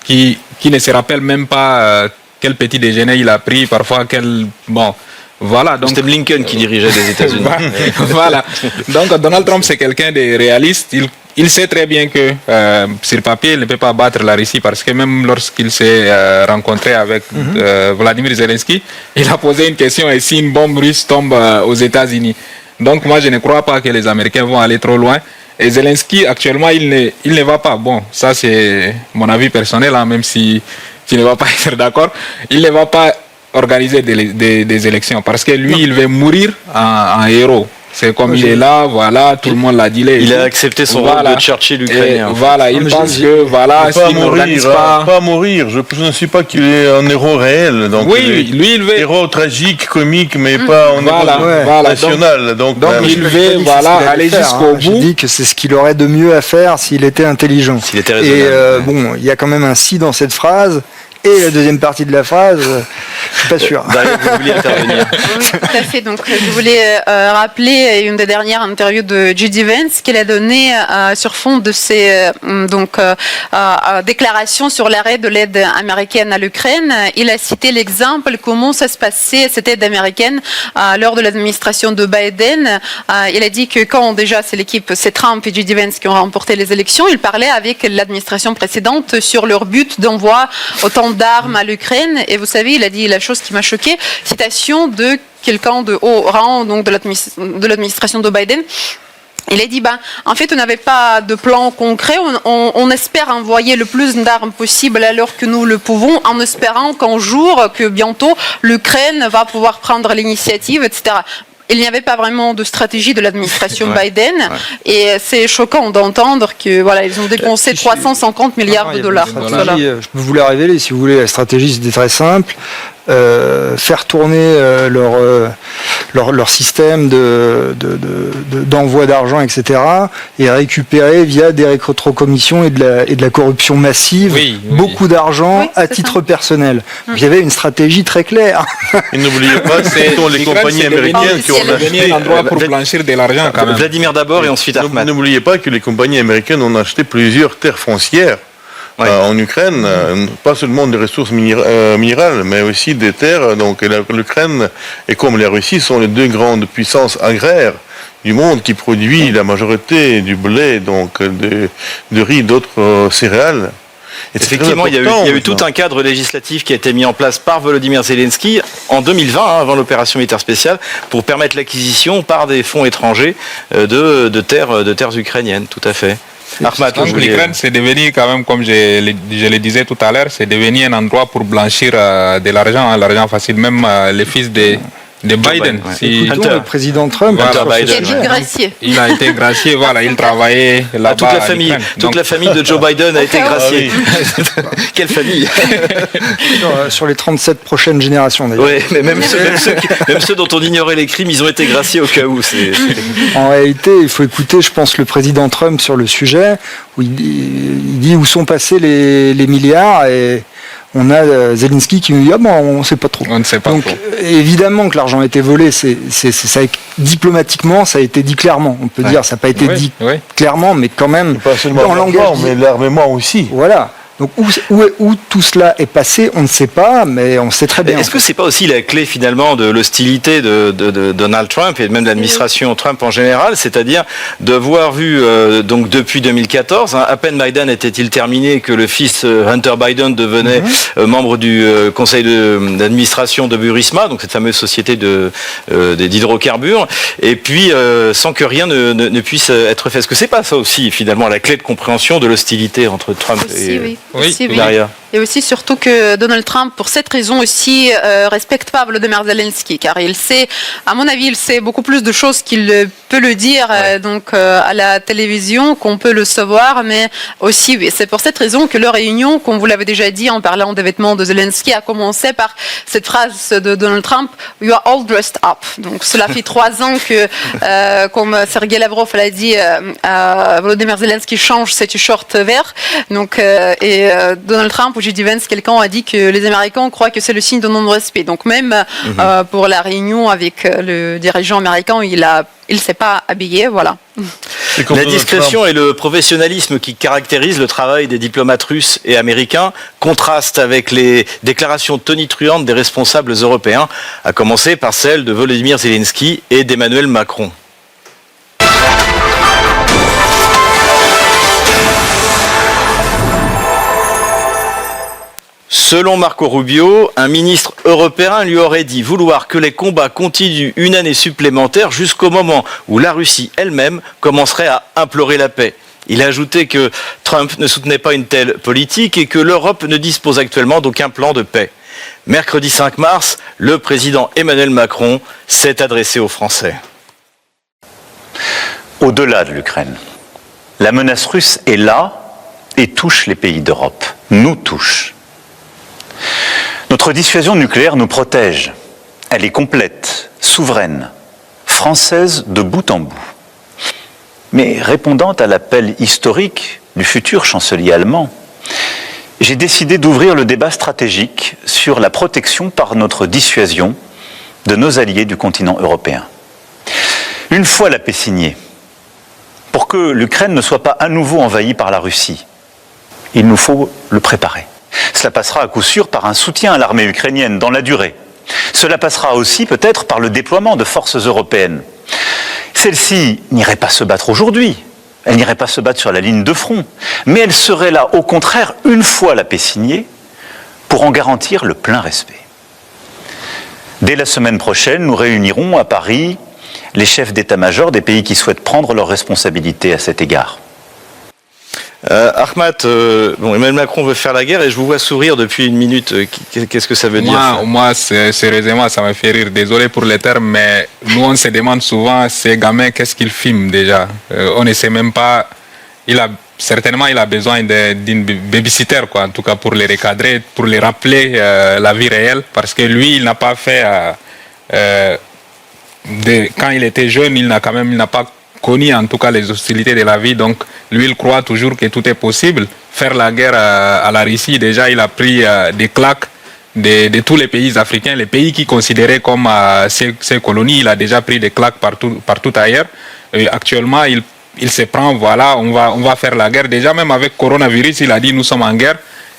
qui ne se rappellent même pas quel petit déjeuner il a pris, parfois voilà. Donc c'était Blinken qui dirigeait les États-Unis. Voilà. Donc Donald Trump c'est quelqu'un de réaliste. Il sait très bien que sur papier il ne peut pas battre la Russie, parce que même lorsqu'il s'est rencontré avec Vladimir Zelensky, il a posé une question: et si une bombe russe tombe aux États-Unis? Donc moi je ne crois pas que les Américains vont aller trop loin. Et Zelensky actuellement il ne va pas. Bon, ça c'est mon avis personnel, hein, même si tu ne vas pas être d'accord. Il ne va pas organiser des élections, parce que lui il veut mourir en héros. C'est comme il est là, voilà, tout le monde l'a dit. Il a accepté son rôle de Churchill ukrainien. Voilà, il pense que voilà, s'il n'organise pas mourir. Je ne suis pas qu'il est un héros réel. Donc oui, lui il veut héros tragique, comique, mais pas en héros national. Donc il veut aller jusqu'au bout. Je dis que c'est ce qu'il aurait de mieux à faire s'il était intelligent. S'il était raisonnable. Et bon, il y a quand même un si dans cette phrase. Et la deuxième partie de la phrase, je suis pas sûr. Vous vouliez intervenir. Oui, tout à fait. Donc, je voulais rappeler une des dernières interviews de J.D. Vance qu'il a donnée sur fond de ses déclarations sur l'arrêt de l'aide américaine à l'Ukraine. Il a cité l'exemple comment ça se passait, cette aide américaine lors de l'administration de Biden. Il a dit que quand déjà c'est Trump et J.D. Vance qui ont remporté les élections, il parlait avec l'administration précédente sur leur but d'envoi autant d'armes à l'Ukraine. Et vous savez, il a dit la chose qui m'a choquée, citation de quelqu'un de haut rang, donc de l'administration de Biden. Il a dit, en fait, on n'avait pas de plan concret, on espère envoyer le plus d'armes possible alors que nous le pouvons, en espérant qu'un jour, que bientôt, l'Ukraine va pouvoir prendre l'initiative, etc. Il n'y avait pas vraiment de stratégie de l'administration Biden, et c'est choquant d'entendre que voilà, ils ont dépensé 350 milliards de dollars. Voilà. Je peux vous la révéler si vous voulez. La stratégie c'était très simple. Faire tourner leur système d'envoi d'argent, etc., et récupérer via des rétrocommissions et de la corruption massive beaucoup d'argent à titre personnel. Donc, il y avait une stratégie très claire. Et n'oubliez pas que ce sont les compagnies américaines qui ont acheté un endroit pour blanchir de l'argent quand même. Vladimir d'abord et ensuite Ahmad. N'oubliez pas que les compagnies américaines ont acheté plusieurs terres foncières. En Ukraine, pas seulement des ressources minérales, mais aussi des terres. Donc l'Ukraine et comme la Russie sont les deux grandes puissances agraires du monde qui produisent la majorité du blé, donc de riz, d'autres céréales. Et effectivement, il y a eu tout un cadre législatif qui a été mis en place par Volodymyr Zelensky en 2020, avant l'opération militaire spéciale, pour permettre l'acquisition par des fonds étrangers de terres ukrainiennes, tout à fait. Ahmad, donc l'Ukraine, c'est devenu quand même, comme je le disais tout à l'heure, c'est devenu un endroit pour blanchir de l'argent facile. Même les fils de Biden. Écoutons le président Trump. Il a été gracié, voilà, il travaillait là-bas. Toute la famille de Joe Biden a été graciée. Quelle famille sur les 37 prochaines générations d'ailleurs. Oui, mais même ceux dont on ignorait les crimes, ils ont été graciés au cas où. En réalité, il faut écouter, je pense, le président Trump sur le sujet, où il dit où sont passés les milliards, et on a Zelensky qui nous dit on ne sait pas trop. On ne sait pas. Donc évidemment que l'argent a été volé, diplomatiquement ça a été dit clairement. On peut dire ça n'a pas été dit clairement, mais quand même pas seulement en langage. Mais l'armement aussi. Voilà. Donc où tout cela est passé, on ne sait pas, mais on sait très bien. Est-ce que c'est pas aussi la clé finalement de l'hostilité de Donald Trump et même de l'administration Trump en général, c'est-à-dire d'avoir vu donc depuis 2014, à peine Biden était-il terminé que le fils Hunter Biden devenait membre du conseil d'administration de Burisma, donc cette fameuse société d'hydrocarbures, et puis sans que rien ne puisse être fait. Est-ce que c'est pas ça aussi finalement la clé de compréhension de l'hostilité entre Trump et Maria? Et aussi surtout que Donald Trump, pour cette raison aussi, respecte pas Volodymyr Zelensky, car il sait, à mon avis, il sait beaucoup plus de choses qu'il peut le dire donc à la télévision qu'on peut le savoir, mais aussi c'est pour cette raison que leur réunion, comme vous l'avez déjà dit en parlant des vêtements de Zelensky, a commencé par cette phrase de Donald Trump: "You are all dressed up". Donc cela fait 3 ans que, comme Sergei Lavrov l'a dit, Volodymyr Zelensky change ses t-shirts verts. Donc Donald Trump ou J.D. Vance, quelqu'un a dit que les Américains croient que c'est le signe de non-respect. Donc même pour la réunion avec le dirigeant américain, il s'est pas habillé, voilà. La discrétion et le professionnalisme qui caractérisent le travail des diplomates russes et américains contrastent avec les déclarations tonitruantes des responsables européens, à commencer par celles de Volodymyr Zelensky et d'Emmanuel Macron. Selon Marco Rubio, un ministre européen lui aurait dit vouloir que les combats continuent une année supplémentaire jusqu'au moment où la Russie elle-même commencerait à implorer la paix. Il a ajouté que Trump ne soutenait pas une telle politique et que l'Europe ne dispose actuellement d'aucun plan de paix. Mercredi 5 mars, le président Emmanuel Macron s'est adressé aux Français. Au-delà de l'Ukraine, la menace russe est là et touche les pays d'Europe, nous touche. Notre dissuasion nucléaire nous protège. Elle est complète, souveraine, française de bout en bout. Mais répondant à l'appel historique du futur chancelier allemand, j'ai décidé d'ouvrir le débat stratégique sur la protection par notre dissuasion de nos alliés du continent européen. Une fois la paix signée, pour que l'Ukraine ne soit pas à nouveau envahie par la Russie, il nous faut le préparer. Cela passera à coup sûr par un soutien à l'armée ukrainienne dans la durée. Cela passera aussi peut-être par le déploiement de forces européennes. Celles-ci n'iraient pas se battre aujourd'hui, elles n'iraient pas se battre sur la ligne de front, mais elles seraient là, au contraire, une fois la paix signée, pour en garantir le plein respect. Dès la semaine prochaine, nous réunirons à Paris les chefs d'état-major des pays qui souhaitent prendre leurs responsabilités à cet égard. Ahmad, Emmanuel Macron veut faire la guerre et je vous vois sourire depuis une minute. Qu'est-ce que ça veut dire? Moi, sérieusement, ça me fait rire. Désolé pour les termes, mais nous, on se demande souvent, ces gamins, qu'est-ce qu'ils filment déjà? On ne sait même pas. Certainement, il a besoin d'une babysitter, quoi, en tout cas pour les recadrer, pour les rappeler la vie réelle, parce que lui, il n'a pas fait... quand il était jeune, il n'a pas connu en tout cas les hostilités de la vie, donc lui il croit toujours que tout est possible. Faire la guerre à la Russie, déjà il a pris des claques de tous les pays africains, les pays qui considéraient comme ses colonies, il a déjà pris des claques partout ailleurs. Et actuellement il se prend, voilà, on va faire la guerre. Déjà même avec coronavirus, il a dit nous sommes en guerre.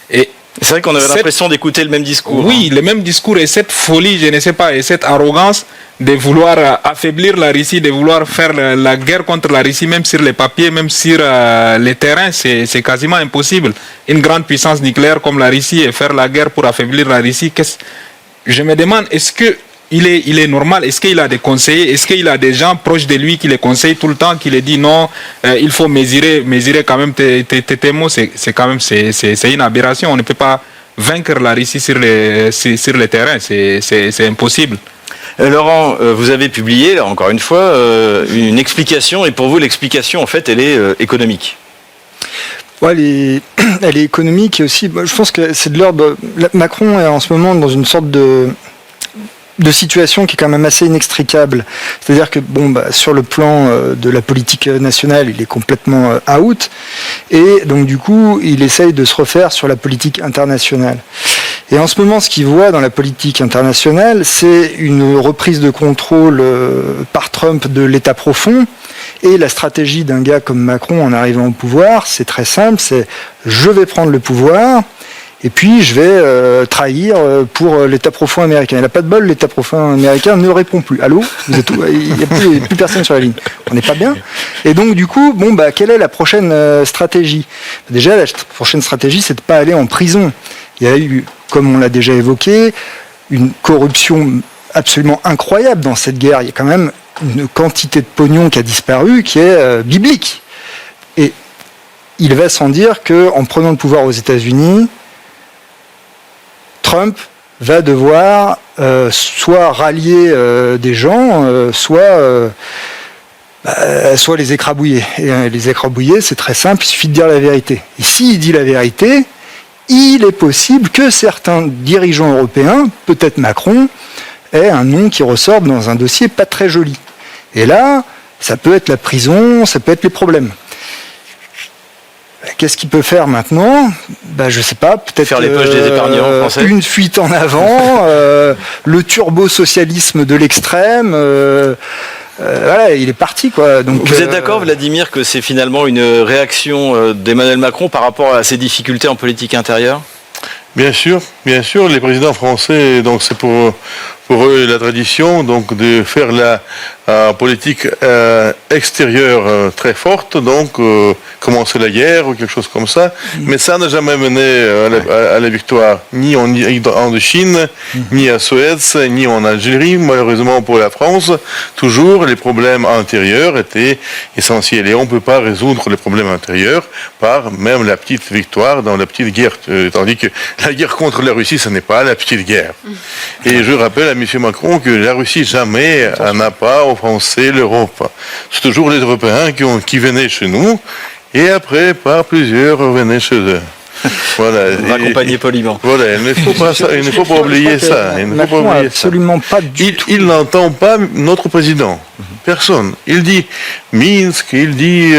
Et c'est vrai qu'on avait l'impression d'écouter le même discours. Oui, le même discours et cette folie, je ne sais pas, et cette arrogance de vouloir affaiblir la Russie, de vouloir faire la guerre contre la Russie, même sur les papiers, même sur les terrains, c'est quasiment impossible. Une grande puissance nucléaire comme la Russie et faire la guerre pour affaiblir la Russie, je me demande, est-ce que il est normal? Est-ce qu'il a des conseillers? Est-ce qu'il a des gens proches de lui qui les conseillent tout le temps, qui les disent non, il faut mesurer quand même tes mots? C'est une aberration. On ne peut pas vaincre la Russie sur les terrains. C'est impossible. Laurent, vous avez publié, là, encore une fois, une explication, et pour vous, l'explication, en fait, elle est économique. Ouais, elle est économique et aussi, je pense que c'est de l'ordre... Macron est en ce moment dans une sorte de situation qui est quand même assez inextricable. C'est-à-dire que sur le plan de la politique nationale, il est complètement out, et donc du coup, il essaye de se refaire sur la politique internationale. Et en ce moment, ce qu'il voit dans la politique internationale, c'est une reprise de contrôle par Trump de l'État profond Et la stratégie d'un gars comme Macron en arrivant au pouvoir, c'est très simple, c'est je vais prendre le pouvoir, et puis je vais trahir pour l'État profond américain. Il n'a pas de bol, l'État profond américain ne répond plus. Allô, vous êtes où? Il n'y a plus personne sur la ligne. On n'est pas bien. Et donc du coup, quelle est la prochaine stratégie? Déjà, la prochaine stratégie, c'est de ne pas aller en prison. Il y a eu, comme on l'a déjà évoqué, une corruption absolument incroyable dans cette guerre. Il y a quand même une quantité de pognon qui a disparu, qui est biblique. Et il va sans dire qu'en prenant le pouvoir aux États-Unis, Trump va devoir soit rallier des gens, soit les écrabouiller. Et les écrabouiller, c'est très simple, il suffit de dire la vérité. Et s'il dit la vérité, il est possible que certains dirigeants européens, peut-être Macron, aient un nom qui ressorte dans un dossier pas très joli. Et là, ça peut être la prison, ça peut être les problèmes. Qu'est-ce qu'il peut faire maintenant? Je sais pas, peut-être faire les poches des épargnants français. Une fuite en avant, le turbo-socialisme de l'extrême. Voilà, il est parti, quoi. Donc, vous êtes d'accord, Vladimir, que c'est finalement une réaction d'Emmanuel Macron par rapport à ses difficultés en politique intérieure? Bien sûr, les présidents français, donc c'est pour eux la tradition, donc de faire la politique extérieure très forte, donc commencer la guerre ou quelque chose comme ça. Mais ça n'a jamais mené à la victoire, ni en Indochine, ni à Suez, ni en Algérie. Malheureusement pour la France, toujours les problèmes intérieurs étaient essentiels. Et on ne peut pas résoudre les problèmes intérieurs par même la petite victoire dans la petite guerre. Tandis que la guerre contre la Russie, ce n'est pas la petite guerre. Et je rappelle à M. Macron que la Russie jamais n'a pas offensé l'Europe. C'est toujours les Européens qui venaient chez nous, et après, par plusieurs, venaient chez eux. Voilà. Accompagné poliment. Voilà, il ne faut pas oublier ça. Macron absolument pas du tout. Il n'entend pas notre président. Personne. Il dit Minsk, il dit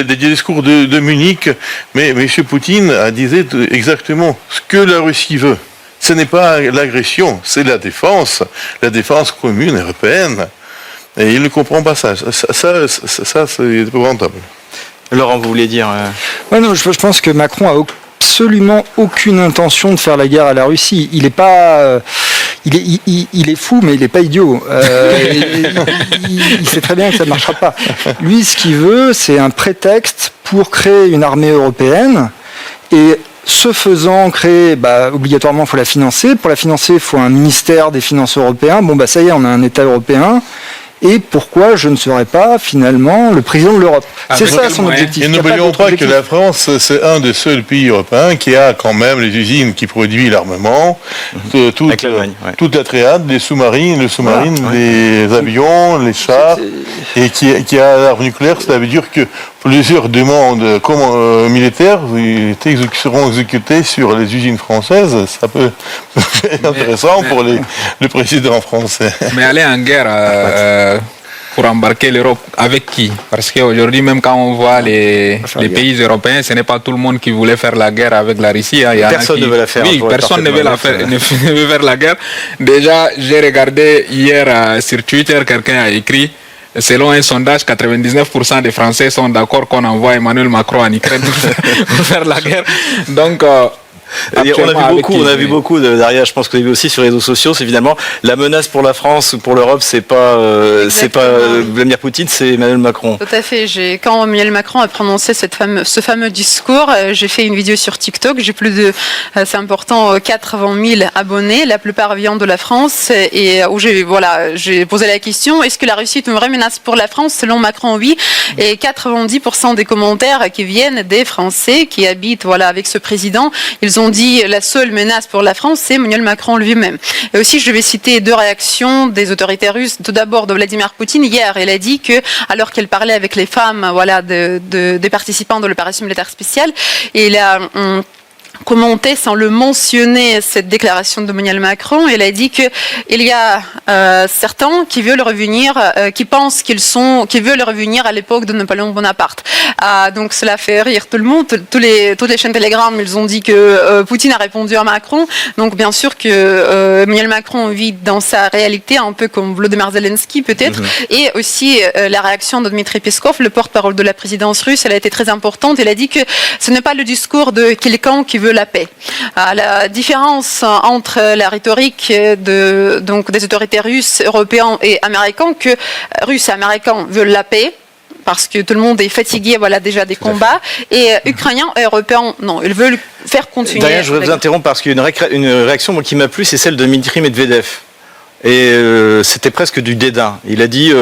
des discours de Munich, mais M. Poutine a dit exactement ce que la Russie veut. Ce n'est pas l'agression, c'est la défense commune européenne. Et il ne comprend pas ça. Ça c'est épouvantable. Laurent, vous voulez dire Non, je pense que Macron a absolument aucune intention de faire la guerre à la Russie. Il est pas, il est fou, mais il n'est pas idiot. Il sait très bien que ça ne marchera pas. Lui, ce qu'il veut, c'est un prétexte pour créer une armée européenne et ce faisant, créer, obligatoirement, il faut la financer. Pour la financer, il faut un ministère des Finances européen. Ça y est, on a un État européen. Et pourquoi je ne serais pas, finalement, le président de l'Europe? C'est ça son objectif. Et n'oublions pas que la France, c'est un des seuls pays européens qui a quand même les usines qui produisent l'armement, toute la triade, les sous-marines, les avions, les chars, et qui a l'arme nucléaire. Ça veut dire que plusieurs demandes militaires seront exécutées sur les usines françaises. Ça peut être intéressant pour le président français. Mais aller en guerre pour embarquer l'Europe, avec qui? Parce qu'aujourd'hui, même quand on voit les pays européens, ce n'est pas tout le monde qui voulait faire la guerre avec la Russie. Personne ne veut la faire. Oui, personne ne veut faire la guerre. Déjà, j'ai regardé hier sur Twitter, quelqu'un a écrit: selon un sondage, 99% des Français sont d'accord qu'on envoie Emmanuel Macron en Ukraine pour faire la guerre. Donc, on a vu beaucoup derrière. Je pense que vous avez vu aussi sur les réseaux sociaux. C'est évidemment la menace pour la France ou pour l'Europe. C'est pas Vladimir Poutine, c'est Emmanuel Macron. Tout à fait. Quand Emmanuel Macron a prononcé ce fameux discours, j'ai fait une vidéo sur TikTok. J'ai plus de, c'est important, 80 000 abonnés. La plupart viennent de la France et où j'ai posé la question: est-ce que la Russie est une vraie menace pour la France? Selon Macron, oui. Et 90% des commentaires qui viennent des Français qui habitent avec ce président, ils ont dit la seule menace pour la France, c'est Emmanuel Macron lui-même. Et aussi, je vais citer deux réactions des autorités russes. Tout d'abord, de Vladimir Poutine. Hier, elle a dit que, alors qu'elle parlait avec les femmes, des participants de l'opération militaire spéciale, et commenté sans le mentionner cette déclaration d'Emmanuel Macron. Il a dit que il y a certains qui veulent revenir, qui pensent qu'ils veulent revenir à l'époque de Napoléon Bonaparte. Donc cela fait rire tout le monde. Toutes les chaînes Telegram, ils ont dit que Poutine a répondu à Macron. Donc bien sûr que Emmanuel Macron vit dans sa réalité, un peu comme Volodymyr Zelensky peut-être. Et aussi la réaction de Dmitry Peskov, le porte-parole de la présidence russe, elle a été très importante. Il a dit que ce n'est pas le discours de quelqu'un qui veut la paix. La différence entre la rhétorique des autorités russes, européennes et américaines, que Russes et Américains veulent la paix, parce que tout le monde est fatigué, voilà, déjà des combats, et Ukrainiens et Européens, non, ils veulent faire continuer. D'ailleurs, je voudrais vous interrompre parce qu'il y a une réaction qui m'a plu, c'est celle de Dmitry Medvedev. Et c'était presque du dédain. Il a dit,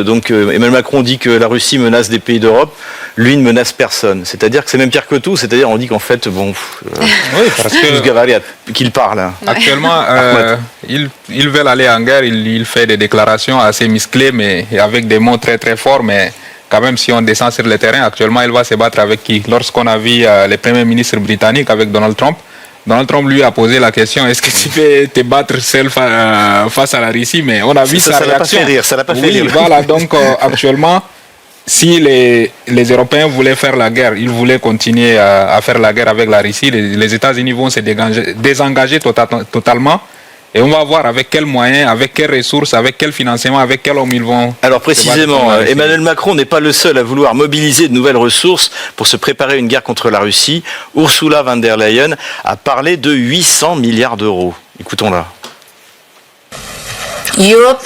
donc Emmanuel Macron dit que la Russie menace des pays d'Europe, lui ne menace personne. C'est-à-dire que c'est même pire que tout, c'est-à-dire on dit qu'en fait, oui, parce que qu'il parle. Actuellement, ils veulent aller en guerre, il fait des déclarations assez musclées, mais avec des mots très très forts, mais quand même si on descend sur le terrain, actuellement il va se battre avec qui? Lorsqu'on a vu les premiers ministres britanniques avec Donald Trump lui a posé la question, est-ce que tu peux te battre seul face à la Russie? Mais on a vu sa réaction. Ça l'a pas fait rire. Voilà, donc actuellement, si les Européens voulaient faire la guerre, ils voulaient continuer à faire la guerre avec la Russie, les États-Unis vont se désengager totalement. Et on va voir avec quels moyens, avec quelles ressources, avec quel financement, avec quel homme ils vont... Alors précisément, Emmanuel Macron n'est pas le seul à vouloir mobiliser de nouvelles ressources pour se préparer à une guerre contre la Russie. Ursula von der Leyen a parlé de 800 milliards d'euros. Écoutons-la. L'Europe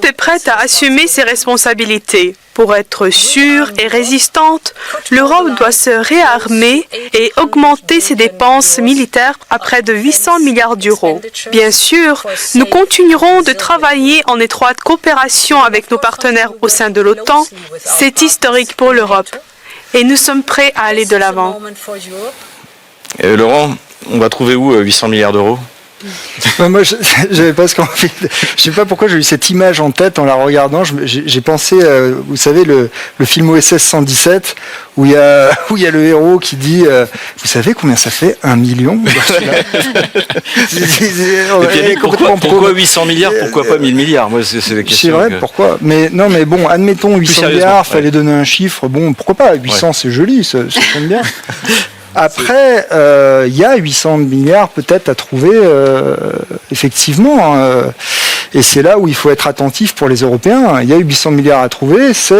est prête à assumer ses responsabilités. Pour être sûre et résistante, l'Europe doit se réarmer et augmenter ses dépenses militaires à près de 800 milliards d'euros. Bien sûr, nous continuerons de travailler en étroite coopération avec nos partenaires au sein de l'OTAN. C'est historique pour l'Europe et nous sommes prêts à aller de l'avant. Laurent, on va trouver où 800 milliards d'euros? Moi, j'avais pas envie. Je sais pas pourquoi j'ai eu cette image en tête en la regardant. J'ai pensé, vous savez, le film OSS 117 où il y a le héros qui dit, vous savez combien ça fait 1 million? Pourquoi 800 milliards? Pourquoi pas 1000 milliards? Moi, c'est la question. C'est vrai, pourquoi? Mais non, mais bon, admettons 800 milliards. Fallait donner un chiffre. Bon, pourquoi pas? 800, c'est joli, ça tombe bien. Après, il y a 800 milliards peut-être à trouver, effectivement. Et c'est là où il faut être attentif pour les Européens. Il y a 800 milliards à trouver, c'est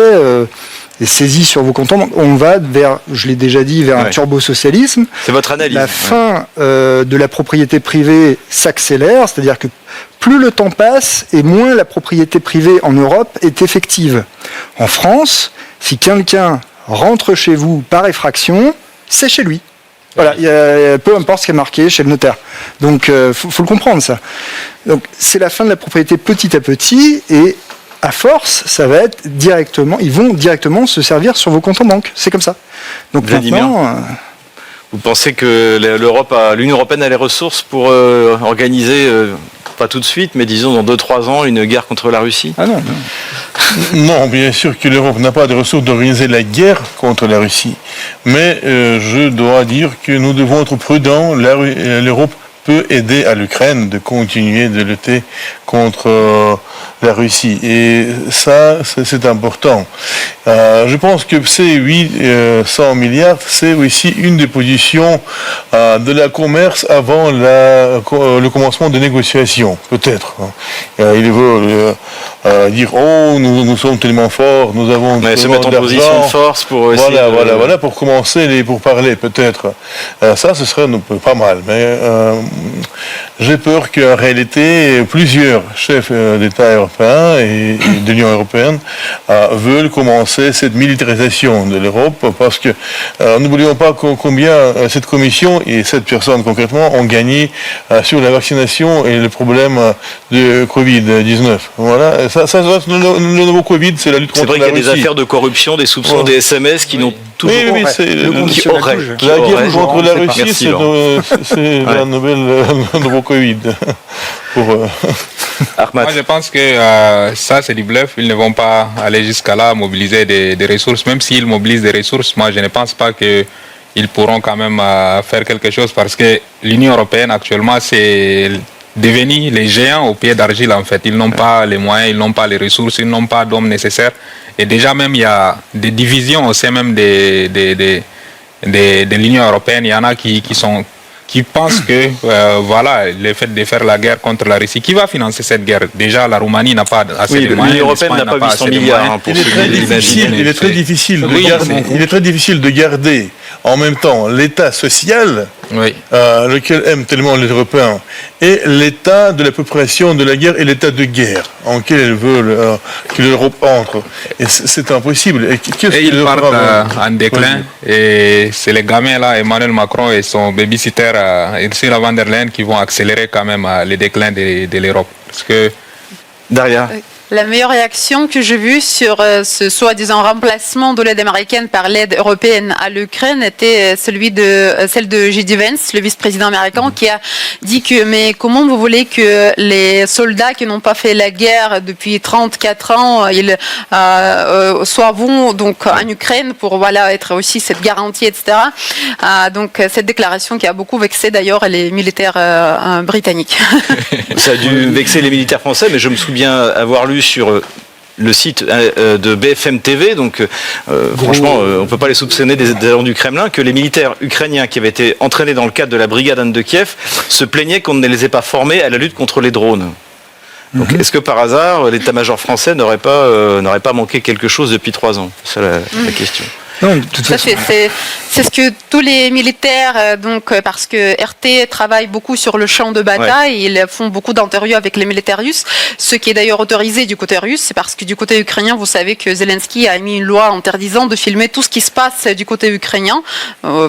saisi sur vos comptes. On va vers, je l'ai déjà dit, vers un turbo-socialisme. C'est votre analyse. La fin de la propriété privée s'accélère, c'est-à-dire que plus le temps passe et moins la propriété privée en Europe est effective. En France, si quelqu'un rentre chez vous par effraction, c'est chez lui. Voilà, peu importe ce qui est marqué chez le notaire. Donc, faut le comprendre, ça. Donc, c'est la fin de la propriété petit à petit, et à force, ça va être directement, ils vont directement se servir sur vos comptes en banque. C'est comme ça. Donc, maintenant... Vous pensez que l'Union européenne a les ressources pour organiser, pas tout de suite, mais disons dans 2-3 ans, une guerre contre la Russie? Ah non. Non, bien sûr que l'Europe n'a pas de ressources d'organiser la guerre contre la Russie. Mais je dois dire que nous devons être prudents. L'Europe peut aider à l'Ukraine de continuer de lutter contre la Russie. Et ça, c'est important. Je pense que ces 800 milliards, c'est aussi une des positions de la commerce avant le commencement des négociations, peut-être. Il veut dire, oh, nous sommes tellement forts, nous avons se mettre en position de force pour essayer voilà, pour commencer les pourparlers, peut-être. Ça, ce serait pas mal. Mais j'ai peur qu'en réalité, plusieurs chefs d'État européens et de l'Union européenne veulent commencer cette militarisation de l'Europe, parce que n'oublions pas combien cette commission et cette personne concrètement ont gagné sur la vaccination et le problème de Covid-19. Voilà, ça le nouveau Covid, c'est la lutte contre la Russie. C'est vrai qu'il y a des affaires de corruption, des soupçons, des SMS qui n'ont toujours... Oui, c'est la guerre contre la Russie, c'est la nouveau Covid. Moi, je pense que ça, c'est du bluff. Ils ne vont pas aller jusqu'à là, mobiliser des ressources. Même s'ils mobilisent des ressources, moi, je ne pense pas qu'ils ils pourront quand même faire quelque chose parce que l'Union européenne actuellement, c'est devenu les géants au pied d'argile en fait. Ils n'ont pas les moyens, ils n'ont pas les ressources, ils n'ont pas d'hommes nécessaires. Et déjà même, il y a des divisions au sein même de l'Union européenne. Il y en a qui pensent que voilà, le fait de faire la guerre contre la Russie, qui va financer cette guerre? Déjà, la Roumanie n'a pas assez de moyens. L'Union européenne n'a pas 800 milliards pour il est très difficile de garder en même temps l'État social, lequel aiment tellement les Européens, et l'État de la population de la guerre et l'État de guerre en lequel ils veulent que l'Europe entre. Et c'est impossible. Et ils partent en déclin. Et c'est les gamins là, Emmanuel Macron et son babysitter Ursula von der Leyen, qui vont accélérer quand même le déclin de l'Europe. Parce que Daria. La meilleure réaction que j'ai vue sur ce soi-disant remplacement de l'aide américaine par l'aide européenne à l'Ukraine était celle de J.D. Vance, le vice-président américain, qui a dit que mais comment vous voulez que les soldats qui n'ont pas fait la guerre depuis 34 ans, ils vont donc en Ukraine pour être aussi cette garantie, etc. Donc cette déclaration qui a beaucoup vexé d'ailleurs les militaires britanniques. Ça a dû vexer les militaires français, mais je me souviens avoir lu sur le site de BFM TV, donc franchement, on ne peut pas les soupçonner des agents du Kremlin, que les militaires ukrainiens qui avaient été entraînés dans le cadre de la brigade Anne de Kiev se plaignaient qu'on ne les ait pas formés à la lutte contre les drones. Donc, est-ce que par hasard, l'état-major français n'aurait pas manqué quelque chose depuis 3 ans? C'est la question. Non, de toute façon. C'est ce que tous les militaires, parce que RT travaille beaucoup sur le champ de bataille, ils font beaucoup d'interviews avec les militaires russes, ce qui est d'ailleurs autorisé du côté russe, c'est parce que du côté ukrainien, vous savez que Zelensky a mis une loi interdisant de filmer tout ce qui se passe du côté ukrainien,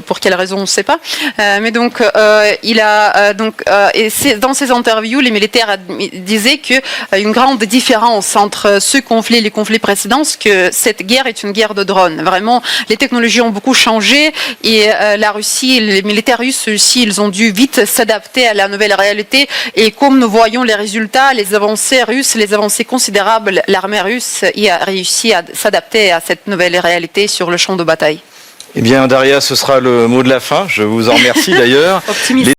pour quelle raison on ne sait pas, mais donc dans ces interviews, les militaires disaient que une grande différence entre ce conflit et les conflits précédents, c'est que cette guerre est une guerre de drones, vraiment. Les technologies ont beaucoup changé et la Russie, les militaires russes aussi, ils ont dû vite s'adapter à la nouvelle réalité. Et comme nous voyons les résultats, les avancées russes, les avancées considérables, l'armée russe a réussi à s'adapter à cette nouvelle réalité sur le champ de bataille. Eh bien, Daria, ce sera le mot de la fin. Je vous en remercie d'ailleurs.